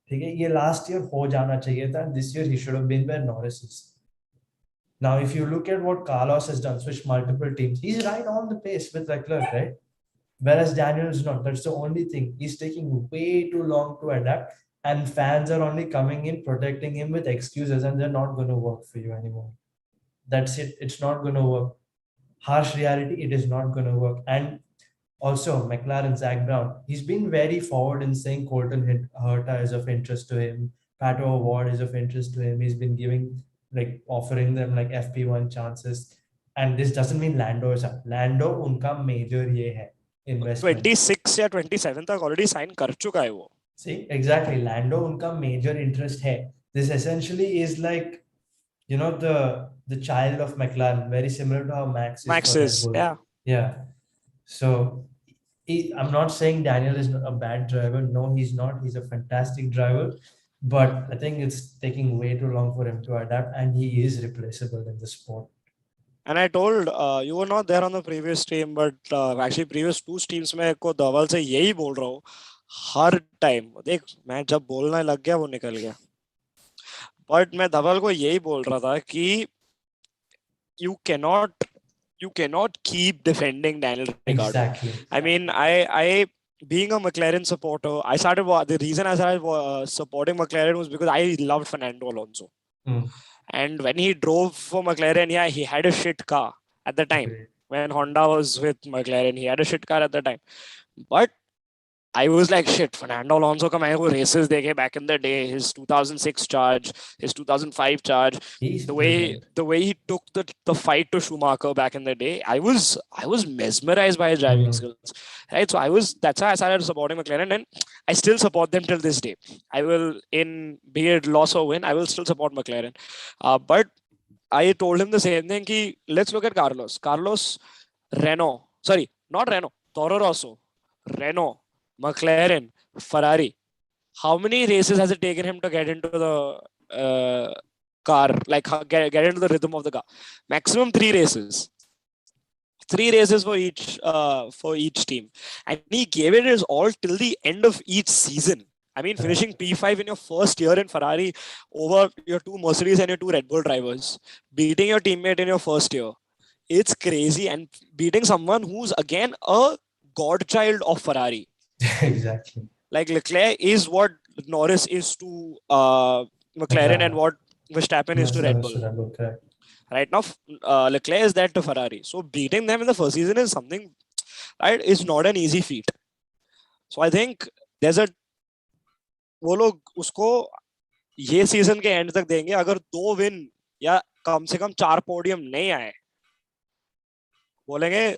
Okay, last year ho jana chahiye tha, and this year he should have been where Norris is. Now, if you look at what Carlos has done, switched multiple teams, he's right on the pace with Leclerc, right? Whereas Daniel is not. That's the only thing. He's taking way too long to adapt, and fans are only coming in, protecting him with excuses, and they're not going to work for you anymore. That's it. It's not going to work. Harsh reality, it is not going to work. And also, McLaren, Zach Brown, he's been very forward in saying Colton Herta is of interest to him. Pato Award is of interest to him. He's been offering them FP1 chances. And this doesn't mean Lando is up. Lando, unka major ye hai. investment. 26 या 27 तक already sign कर चुका है वो. See, exactly. Lando उनका major interest है. This essentially is like, you know, the child of McLaren, very similar to how Max is for Red Bull. Yeah. Yeah. So I'm not saying Daniel is a bad driver. No, he's not. He's a fantastic driver. But I think it's taking way too long for him to adapt, and he is replaceable in the sport. And I told you were not there on the previous stream, but actually previous 2 streams में को धवल से यही बोल रहा हूँ हर time. देख मैं जब बोलने लग गया वो निकल गया. But मैं धवल को यही बोल रहा था कि you cannot keep defending Daniel Ricciardo. Exactly. I mean, I being a McLaren supporter, the reason I started supporting McLaren was because I loved Fernando Alonso. And when he drove for McLaren, yeah, he had a shit car at the time. Great. When Honda was with McLaren, he had a shit car at the time. But I was like, shit, Fernando Alonso ka maine ko races dekhe back in the day, his 2006 charge, his 2005 charge, He's the way he took the fight to Schumacher back in the day, I was mesmerized by his driving skills. Right? So that's why I started supporting McLaren, and I still support them till this day. I will, be it loss or win, I will still support McLaren. But I told him the same thing, ki, let's look at Carlos, Toro Rosso, Renault, McLaren, Ferrari. How many races has it taken him to get into the car, like get into the rhythm of the car? Maximum 3 races. 3 races for each team, and he gave it his all till the end of each season. I mean, finishing P5 in your first year in Ferrari over your 2 Mercedes and your 2 Red Bull drivers, beating your teammate in your first year. It's crazy, and beating someone who's again a godchild of Ferrari. Exactly. Like Leclerc is what Norris is to McLaren and what Verstappen is to Red Bull. Correct. Right now, Leclerc is that to Ferrari. So beating them in the first season is something, right? Is not an easy feat. So I think there's वो लोग उसको ये season के and तक देंगे अगर 2 win या कम से कम 4 पोडियम नहीं आए, बोलेंगे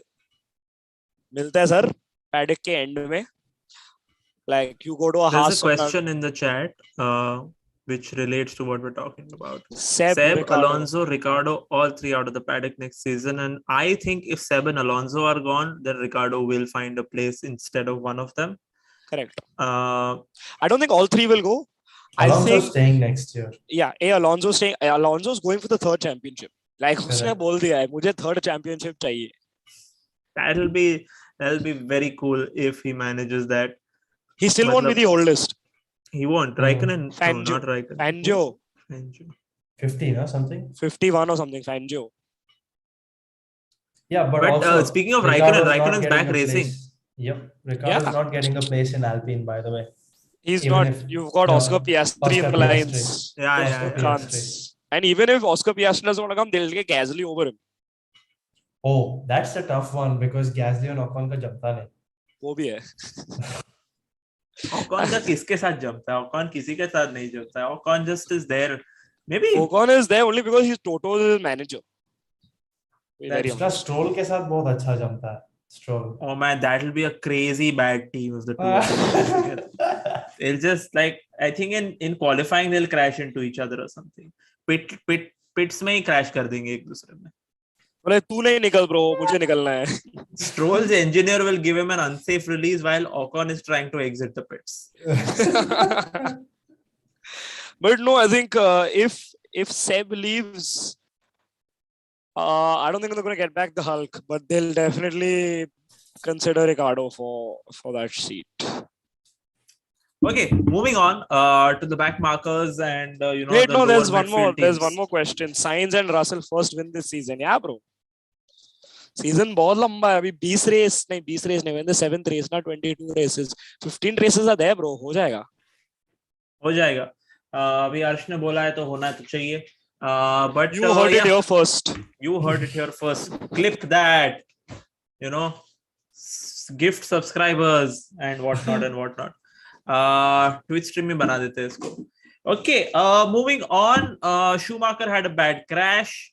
मिलता है सर पैडिक के एंड में. Like you go to a There's a question in the chat which relates to what we're talking about. Seb, Alonso, Ricciardo, all 3 out of the paddock next season. And I think if Seb and Alonso are gone, then Ricciardo will find a place instead of one of them. Correct. I don't think all 3 will go. Alonso's staying next year. Yeah, Alonso's staying. Alonso's going for the 3rd championship. Like उसने बोल दिया है मुझे 3rd championship चाहिए. That'll be very cool if he manages that. He still won't be the oldest. He won't. Raikkonen. Fangio. No, not Raikkonen. Fangio. 50, no? Something? 51 or something. Fangio. Yeah, but also, speaking of Raikkonen's back racing. Yep. Ricciardo's not getting a place in Alpine, by the way. He's even not. You've got Oscar Piastri in the lines. Yeah. And even if Oscar Piastri doesn't want to come, they'll get Gasly over him. Oh, that's a tough one because Gasly and Ocon का जमता नहीं. वो भी है. Ocon का किसके साथ जमता है? Ocon किसी के साथ नहीं जमता है. Ocon just is there. Maybe Ocon is there only because he's Toto's manager. Extra Stroll के साथ बहुत अच्छा जमता है. Stroll. Oh man, that'll be a crazy bad team if the two of them. They'll just like, I think in qualifying they'll crash into each other or something. Pits में ही crash कर देंगे एक दूसरे में. बोले तू नहीं निकल ब्रो, मुझे निकलना है. Stroll's engineer will give him an unsafe release while Ocon is trying to exit the pits. But no, I think if Seb leaves, I don't think they're going to get back the Hulk, but they'll definitely consider Ricciardo for that seat. Okay, moving on to the back markers and Wait, no, there's one more. There's one more question. Sainz and Russell first win this season, yeah, bro. Season बहुत लंबा है अभी 20 race नहीं when the 7th race ना 22 races 15 races are there bro हो जाएगा अभी अर्श ने बोला है तो होना तो चाहिए but you heard it here first. You heard it here first. Clip that, gift subscribers and whatnot. Twitch stream में बना देते हैं इसको. Okay, moving on. Schumacher had a bad crash.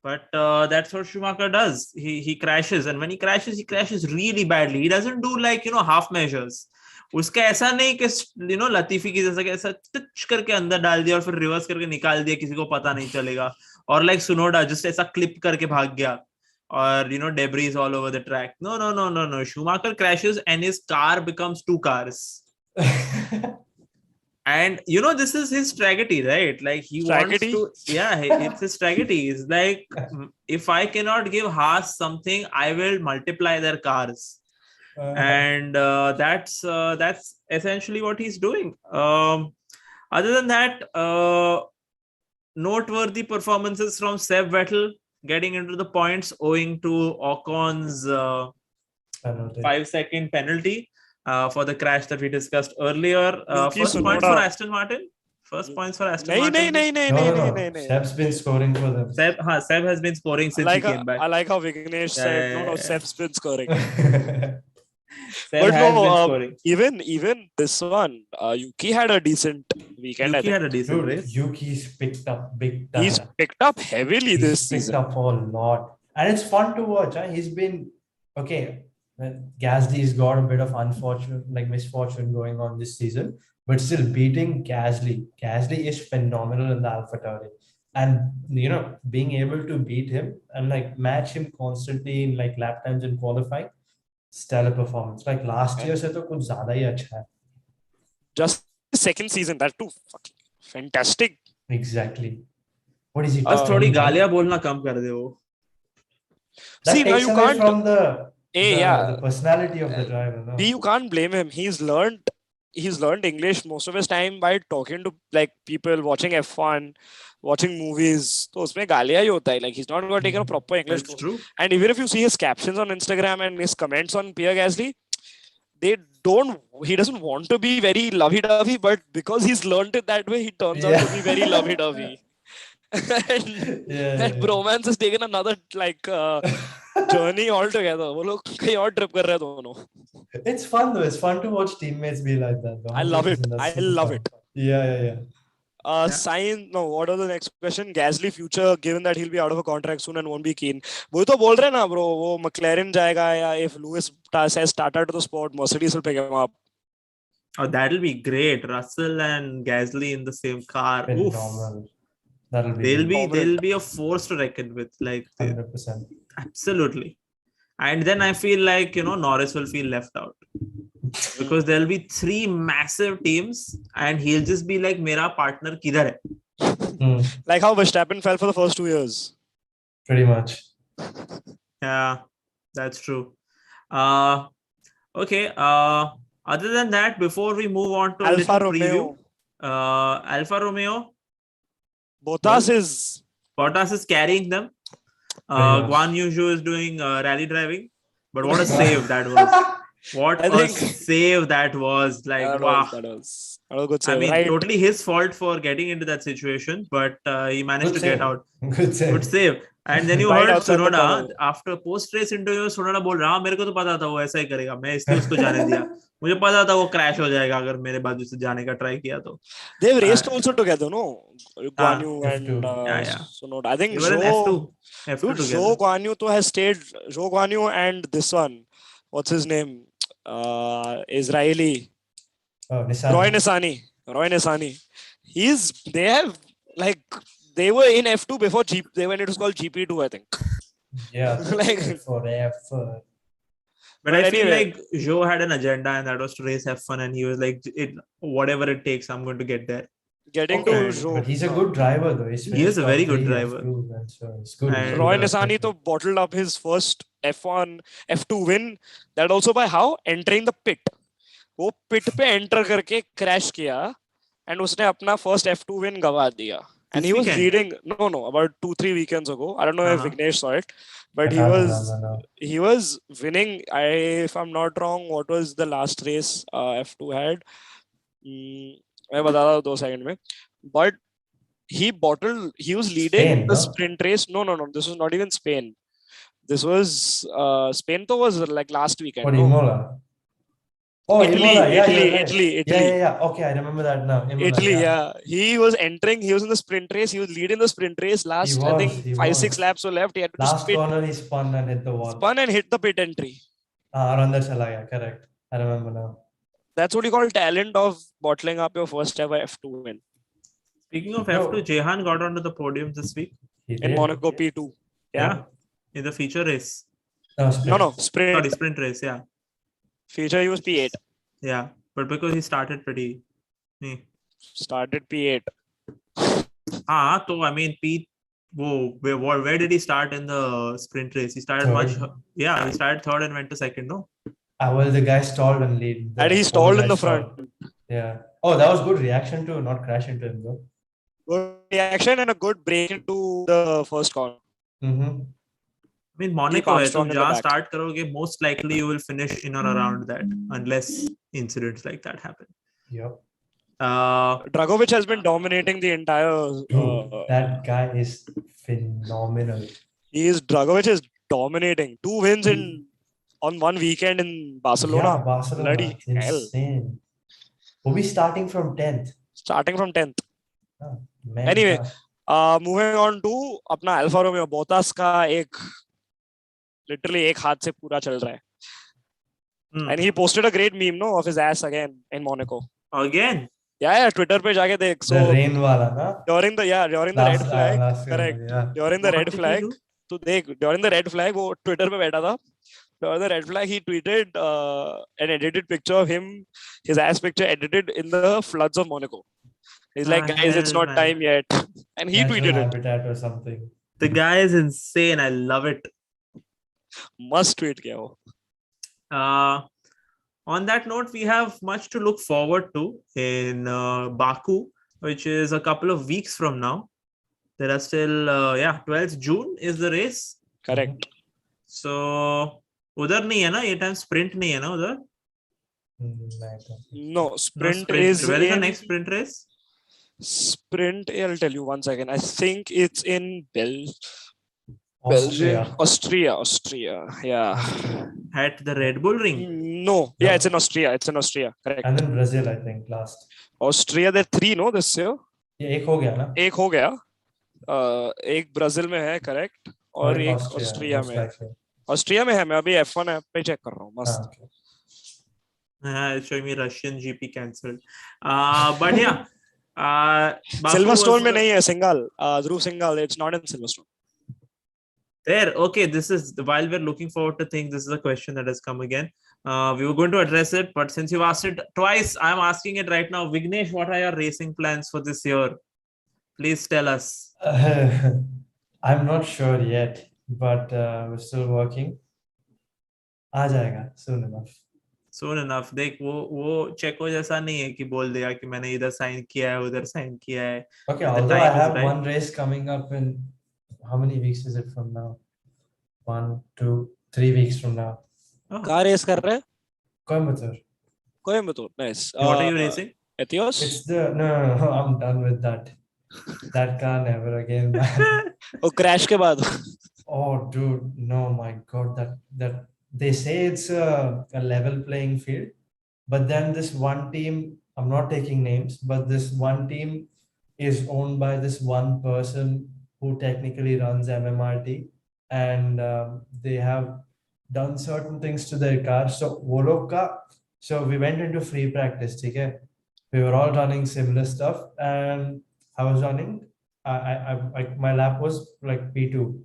But that's what Schumacher does. He crashes, and when he crashes really badly. He doesn't do like half measures. उसका ऐसा नहीं कि लतीफी की जैसा कि ऐसा टच करके अंदर डाल दिया और फिर रिवर्स करके निकाल दिया, किसी को पता नहीं चलेगा. और like सुनोडा just ऐसा क्लिप करके भाग गया. Or debris all over the track. No. Schumacher crashes and his car becomes two cars. And this is his strategy, right? Like he wants to, it's his strategy. It's like, if I cannot give Haas something, I will multiply their cars. And that's essentially what he's doing. Other than that, noteworthy performances from Seb Vettel, getting into the points owing to Ocon's 5-second penalty for the crash that we discussed earlier. First points for Aston Martin. No. Seb's been scoring for them. Seb has been scoring since he came back. I like how Vignesh said, no, Seb's been scoring. Seb has been scoring. Even this one, Yuki had a decent weekend. Yuki had a decent race. Yuki's picked up big time. He's picked up heavily this season. He's picked up a lot. And it's fun to watch. Huh? He's been, okay, Gasly's got a bit of misfortune going on this season, but still beating Gasly. Gasly is phenomenal in the AlphaTauri. And, being able to beat him and match him constantly in lap times in qualifying, stellar performance. Like last year se to kuch zyada hi acha hai. Just second season, that too. Fucking fantastic. Exactly. What is he बस थोड़ी गालियां बोलना कम कर दे वो. See, now you can't from the personality of the driver. No? You can't blame him. He's learned English most of his time by talking to people, watching F1, watching movies. So उसमें गालियां ही होता है. He's not going to take a proper English That's course. true. And even if you see his captions on Instagram and his comments on Pierre Gasly, he doesn't want to be very lovey-dovey, but because he's learned it that way, he turns out to be very lovey-dovey. and bromance has taken another journey altogether. वो लोग कहीं और trip कर रहे हैं दोनों. It's fun though. It's fun to watch teammates be like that. Though. I love it. Yeah. What was the next question? Gasly future, given that he'll be out of a contract soon and won't be keen. वो तो बोल रहे हैं ना bro, वो McLaren जाएगा या if Lewis says starter to the sport, Mercedes will pick him up. Oh, that'll be great. Russell and Gasly in the same car. Phenomenal. That'll be they'll be a force to reckon with. 100%. Absolutely. And then I feel like Norris will feel left out. Because there'll be 3 massive teams and he'll just be like, mera partner kidhar hai? Like how Verstappen fell for the first 2 years. Pretty much. Yeah, that's true. Okay. Other than that, before we move on to Alfa a little Romeo. preview, Alfa Romeo. Bottas is carrying them. Guan Yu Zhou is doing rally driving. But what a save that was. Save that was. Wow. That was a good save. I mean, totally his fault for getting into that situation, but he managed to get out. Good save. And then you heard Tsunoda after post-race interview, Tsunoda बोल रहा मेरे को तो पता था वो ऐसा ही करेगा, मैं इसलिए उसको जाने दिया. मुझे पता था वो क्रैश हो जाएगा अगर मेरे बाजू से जाने का ट्राई किया तो. They've raced also together, no? Guan Yu and Tsunoda. I think Zhou Guan Yu has stayed. Zhou Guan Yu and this one, what's his name? Israeli. Roy Nissany. They were in F2 before when it was called GP2, I think. Yeah. Forever. But I feel like Zhou had an agenda and that was to race F1 and he was like, whatever it takes, I'm going to get there. Getting to Zhou. But he's a good driver though. He is a very good driver. It's good. And Roy Nissany bottled up his first F2 win. That also by how? Entering the pit. वो pit पे enter करके crash किया and उसने अपना first F2 win गवा दिया. And he was leading, about 2-3 weekends ago. I don't know if Vignesh saw it, but he was winning. If I'm not wrong, what was the last race F2 had? मैं बता रहा हूँ 2 seconds में. But he was leading the sprint race. No. This was not even Spain. This was Spain. To was like last weekend. Imola. Oh, Italy, Imola. Yeah, Italy, you're right. Italy, Yeah, Italy. yeah, yeah. Okay, I remember that now. Imola, Italy, yeah. yeah. He was entering, he was in the sprint race, he was leading the sprint race. Last, I think, He 5-6 was. laps were left. He had to just Last corner, he spun and hit the wall. spun and hit the pit entry. और अंदर चला गया. Correct. I remember now. That's what you call talent of bottling up your first ever F2 win. Speaking of F2, Jehan got onto the podium this week. He In did. Monaco P2. Yeah. In the feature race. No, sprint. No, sprint. Sorry, sprint race, yeah. Feature he was P8. Yeah, but because he started pretty. Started P8. So I mean, where did he start in the sprint race? He started Third. he started third and went to second, no? Well, the guy stalled and lead. And he stalled in the front. Yeah. Oh, that was good reaction to not crash into him, though. Good reaction and a good break into the first corner. Mm-hmm. I mean, Monaco, तुम जहाँ start करोगे, most likely you will finish in or around that, unless incidents like that happen. Yep. Dragovic has been dominating the entire. That guy is phenomenal. Dragovic is dominating. 2 wins on one weekend in Barcelona. Yeah, Barcelona. Bloody insane. We'll be starting from 10th. Starting from 10th. Oh, man, anyway, moving on to अपना Alfa Romeo Bottas का literally एक हाथ से पूरा चल रहा है. And he posted a great meme, no, of his ass again in Monaco. Again? Yeah, Twitter पे जाके देख. So the rain wala, na? During the red flag, correct. Yeah. During the red flag, तो देख, during the red flag वो Twitter पे बैठा था. During the red flag, he tweeted an edited picture of him, his ass picture edited in the floods of Monaco. He's like, guys, it's not time yet. And he tweeted habitat or something. The guy is insane. I love it. Must tweet kiya wo. On that note, we have much to look forward to in Baku, which is a couple of weeks from now. There are still, 12th June is the race. Correct. So, उधर नहीं है ना ये time sprint नहीं है ना उधर? No, sprint is where is the next sprint race? Sprint, I'll tell you 1 second. I think it's in Austria. Austria. Yeah. At the Red Bull Ring? No. Yeah, it's in Austria. Correct. And then Brazil, I think, last. Austria, there are 3, no, this year? Yeah, एक हो गया ना? एक हो गया. एक Brazil में है, correct? और एक ऑस्ट्रिया में है. ऑस्ट्रिया में है. मैं अभी F1 ऐप पे चेक कर रहा हूँ. मस्त. It's showing me Russian GP cancelled. But yeah. Silverstone में नहीं है Singal. Dhruv Singal. It's not in Silverstone. There. Okay. This is while we're looking forward to things. This is a question that has come again. We were going to address it, but since you've asked it twice, I'm asking it right now. Vignesh, what are your racing plans for this year? Please tell us. I'm not sure yet, but we're still working. आ जाएगा soon enough. Soon enough. देख वो चेको जैसा नहीं है कि बोल दिया कि मैंने इधर साइन किया है उधर साइन किया है. Okay, although I have one race coming up in how many weeks is it from now? 1, 2, 3 weeks from now. कहाँ रेस कर रहे हैं? Coimbatore. Nice. What are you racing? Etios? It's no, I'm done with that. That car never again, man. Oh, crash के बाद. Oh, dude, no, my God, that they say it's a level playing field, but then this one team, I'm not taking names, but this one team is owned by this one person who technically runs MMRT, and they have done certain things to their car. So we went into free practice, okay? We were all running similar stuff, and I was running. My lap was like P2.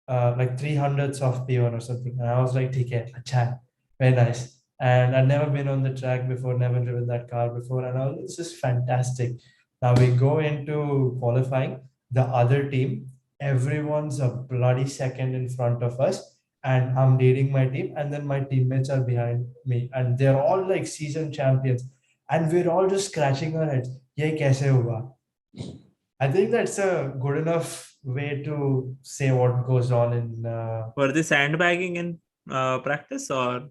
Like 300ths of P1 or something. And I was like, okay, acha, very nice. And I'd never been on the track before, never driven that car before. And I was, it's just fantastic. Now we go into qualifying. The other team, everyone's a bloody second in front of us. And I'm leading my team. And then my teammates are behind me. And they're all like seasoned champions. And we're all just scratching our heads. Ye kaise hua? I think that's a good enough way to say what goes on in. Were they sandbagging in practice or?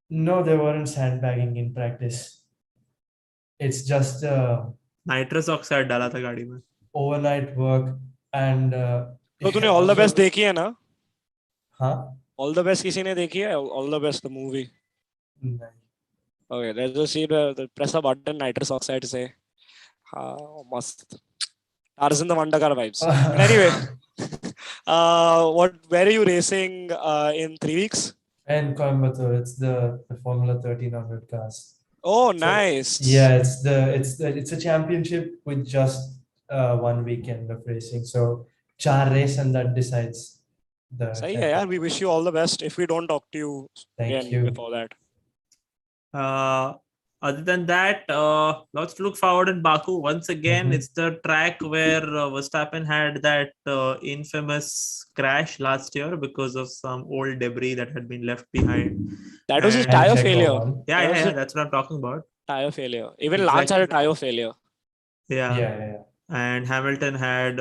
No, they weren't sandbagging in practice. It's just nitrous oxide डाला था गाड़ी में. Overnight work and. तो तूने All the Best देखी है ना? हाँ. All the Best किसी ने देखी है? All the Best the movie. नहीं. Okay, let's just see the press a button, nitrous oxide say. Must. Tarzan the Wonder Car vibes. But anyway, where are you racing in 3 weeks? And Coimbatore, it's the Formula 1300 cars. Oh, So, nice. yeah, it's a championship with just 1 weekend of racing. So, char race and that decides the. So, yeah, we wish you all the best. If we don't talk to you Thank again you. before that. Other than that, let's look forward in Baku. Once again, it's the track where Verstappen had that infamous crash last year because of some old debris that had been left behind. That was his And tire Checo failure. won. Yeah, that's what I'm talking about. Tire failure. Even Lance had a tire failure. Yeah. And Hamilton had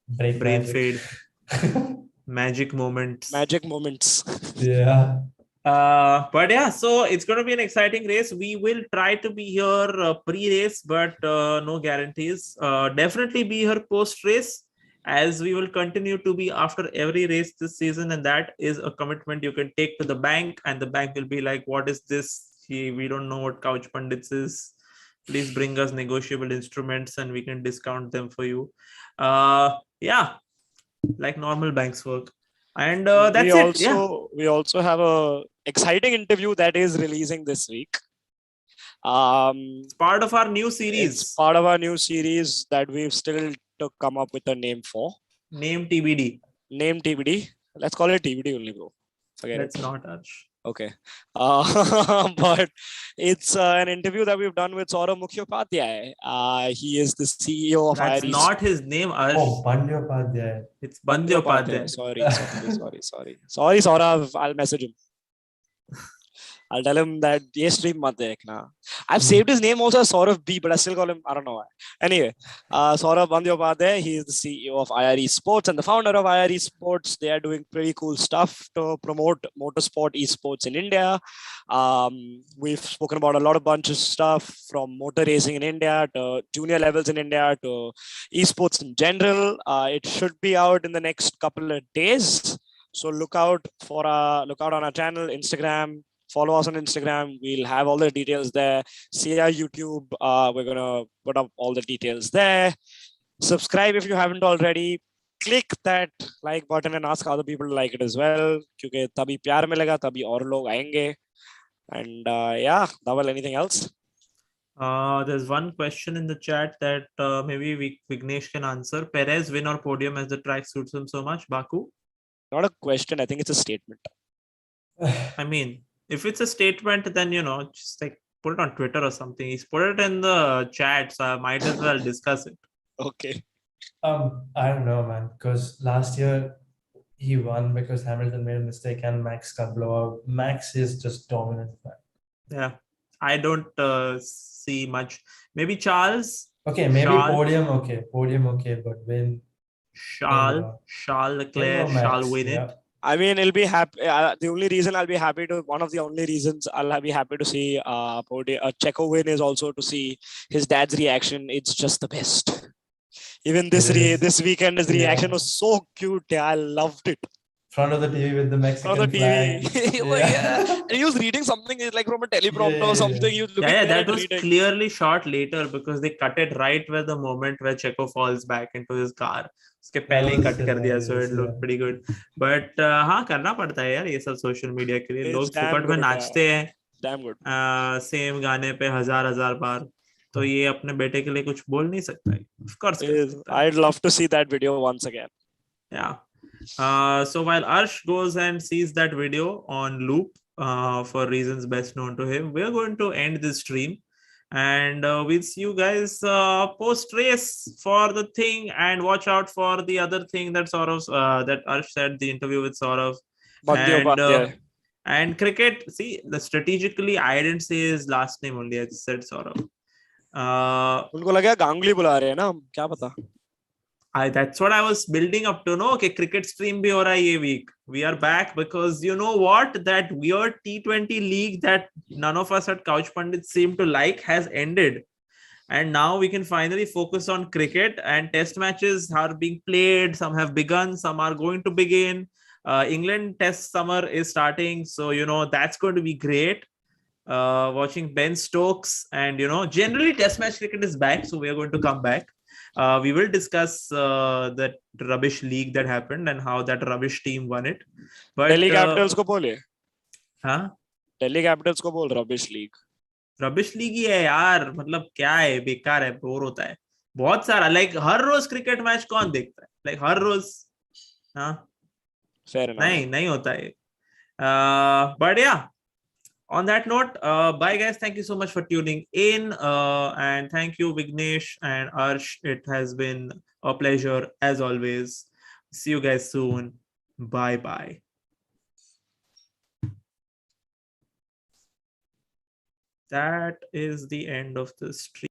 brain fade. Magic moments. Yeah. But yeah, so it's going to be an exciting race. We will try to be here pre-race, but no guarantees. Definitely be here post-race, as we will continue to be after every race this season, and that is a commitment you can take to the bank, and the bank will be like, what is this? We don't know what Couch Pundits is. Please bring us negotiable instruments and we can discount them for you. Yeah, like normal banks work. And that's it. Yeah. We also have a exciting interview that is releasing this week. It's part of our new series. It's part of our new series that we've still to come up with a name for. Name TBD. Let's call it TBD only, bro. Forget That's it. not Arsh. Okay. But it's an interview that we've done with Saurabh Mukhopadhyay. He is the CEO of That's IRE. not his name, Arsh. Oh, Bandyopadhyay. It's Bandyopadhyay. Sorry, Saurabh. I'll message him. I'll tell him that ye stream mat dekhna. I've saved his name also as Saurabh B, but I still call him, I don't know why. Anyway, Saurabh Bandyopadhyay, he is the CEO of IRE Sports and the founder of IRE Sports. They are doing pretty cool stuff to promote motorsport esports in India. We've spoken about a bunch of stuff from motor racing in India to junior levels in India to esports in general. It should be out in the next couple of days. So look out on our channel, Instagram. Follow us on Instagram. We'll have all the details there. See our YouTube. We're going to put up all the details there. Subscribe if you haven't already. Click that like button and ask other people to like it as well. Because tabhi pyar milega, tabhi aur log aayenge. And yeah, Dhaval, anything else? There's one question in the chat that maybe Vignesh can answer. Perez win or podium as the track suits him so much? Baku? Not a question. I think it's a statement. I mean, if it's a statement, then, just like put it on Twitter or something. He's put it in the chat, so I might as well discuss it. Okay. I don't know, man, because last year he won because Hamilton made a mistake and Max got blowout. Max is just dominant, man. Yeah, I don't see much. Maybe Charles. Okay, maybe podium, okay, but win. Charles Leclerc shall win it. I mean, it'll be happy. The only reason I'll be happy to, one of the only reasons I'll be happy to see Checo win is also to see his dad's reaction. It's just the best. Even this weekend, his reaction was so cute. Yeah, I loved it. Front of the TV with the Mexican flag. And he was reading something like from a teleprompter or something. He was looking that was clearly shot later because they cut it right where the moment where Checo falls back into his car. उसके पहले ही cut कर दिया, so it looked pretty good. But हाँ, करना पड़ता है यार ये सब सोशल मीडिया के लिए. लोग फुकट में नाचते हैं. Damn good. सेम गाने पे हजार बार. तो ये अपने बेटे के लिए कुछ बोल नहीं सकता है. Of course. I'd love to see that video once again. Yeah. So while Arsh goes and sees that video on loop for reasons best known to him, we're going to end this stream. And we'll see you guys post race for the thing, and watch out for the other thing that that Arsh said, the interview with Saurabh and cricket. See, strategically I didn't say his last name only, I just said Saurabh. उनको लगा गांगुली बुला रहे हैं ना, क्या पता. That's what I was building up to. No, okay, cricket stream bhi ho raha hai ye week. We are back because you know what? That weird T20 league that none of us at Couch Pundits seem to like has ended. And now we can finally focus on cricket, and test matches are being played. Some have begun, some are going to begin. England test summer is starting. So, that's going to be great. watching Ben Stokes, and generally Test match cricket is back, so we are going to come back. We will discuss that rubbish league that happened and how that rubbish team won it. But Delhi Capitals को बोले. हाँ, Delhi Capitals को बोल rubbish league. Rubbish league ही है यार, मतलब क्या है, बेकार है, बोर होता है बहुत सारा. लाइक हर रोज क्रिकेट मैच कौन देखता है, लाइक हर रोज. हाँ, Fair enough. नहीं होता है. But yeah, on that note, bye guys, thank you so much for tuning in, and thank you Vignesh and Arsh. It has been a pleasure as always. See you guys soon. Bye bye. That is the end of the stream.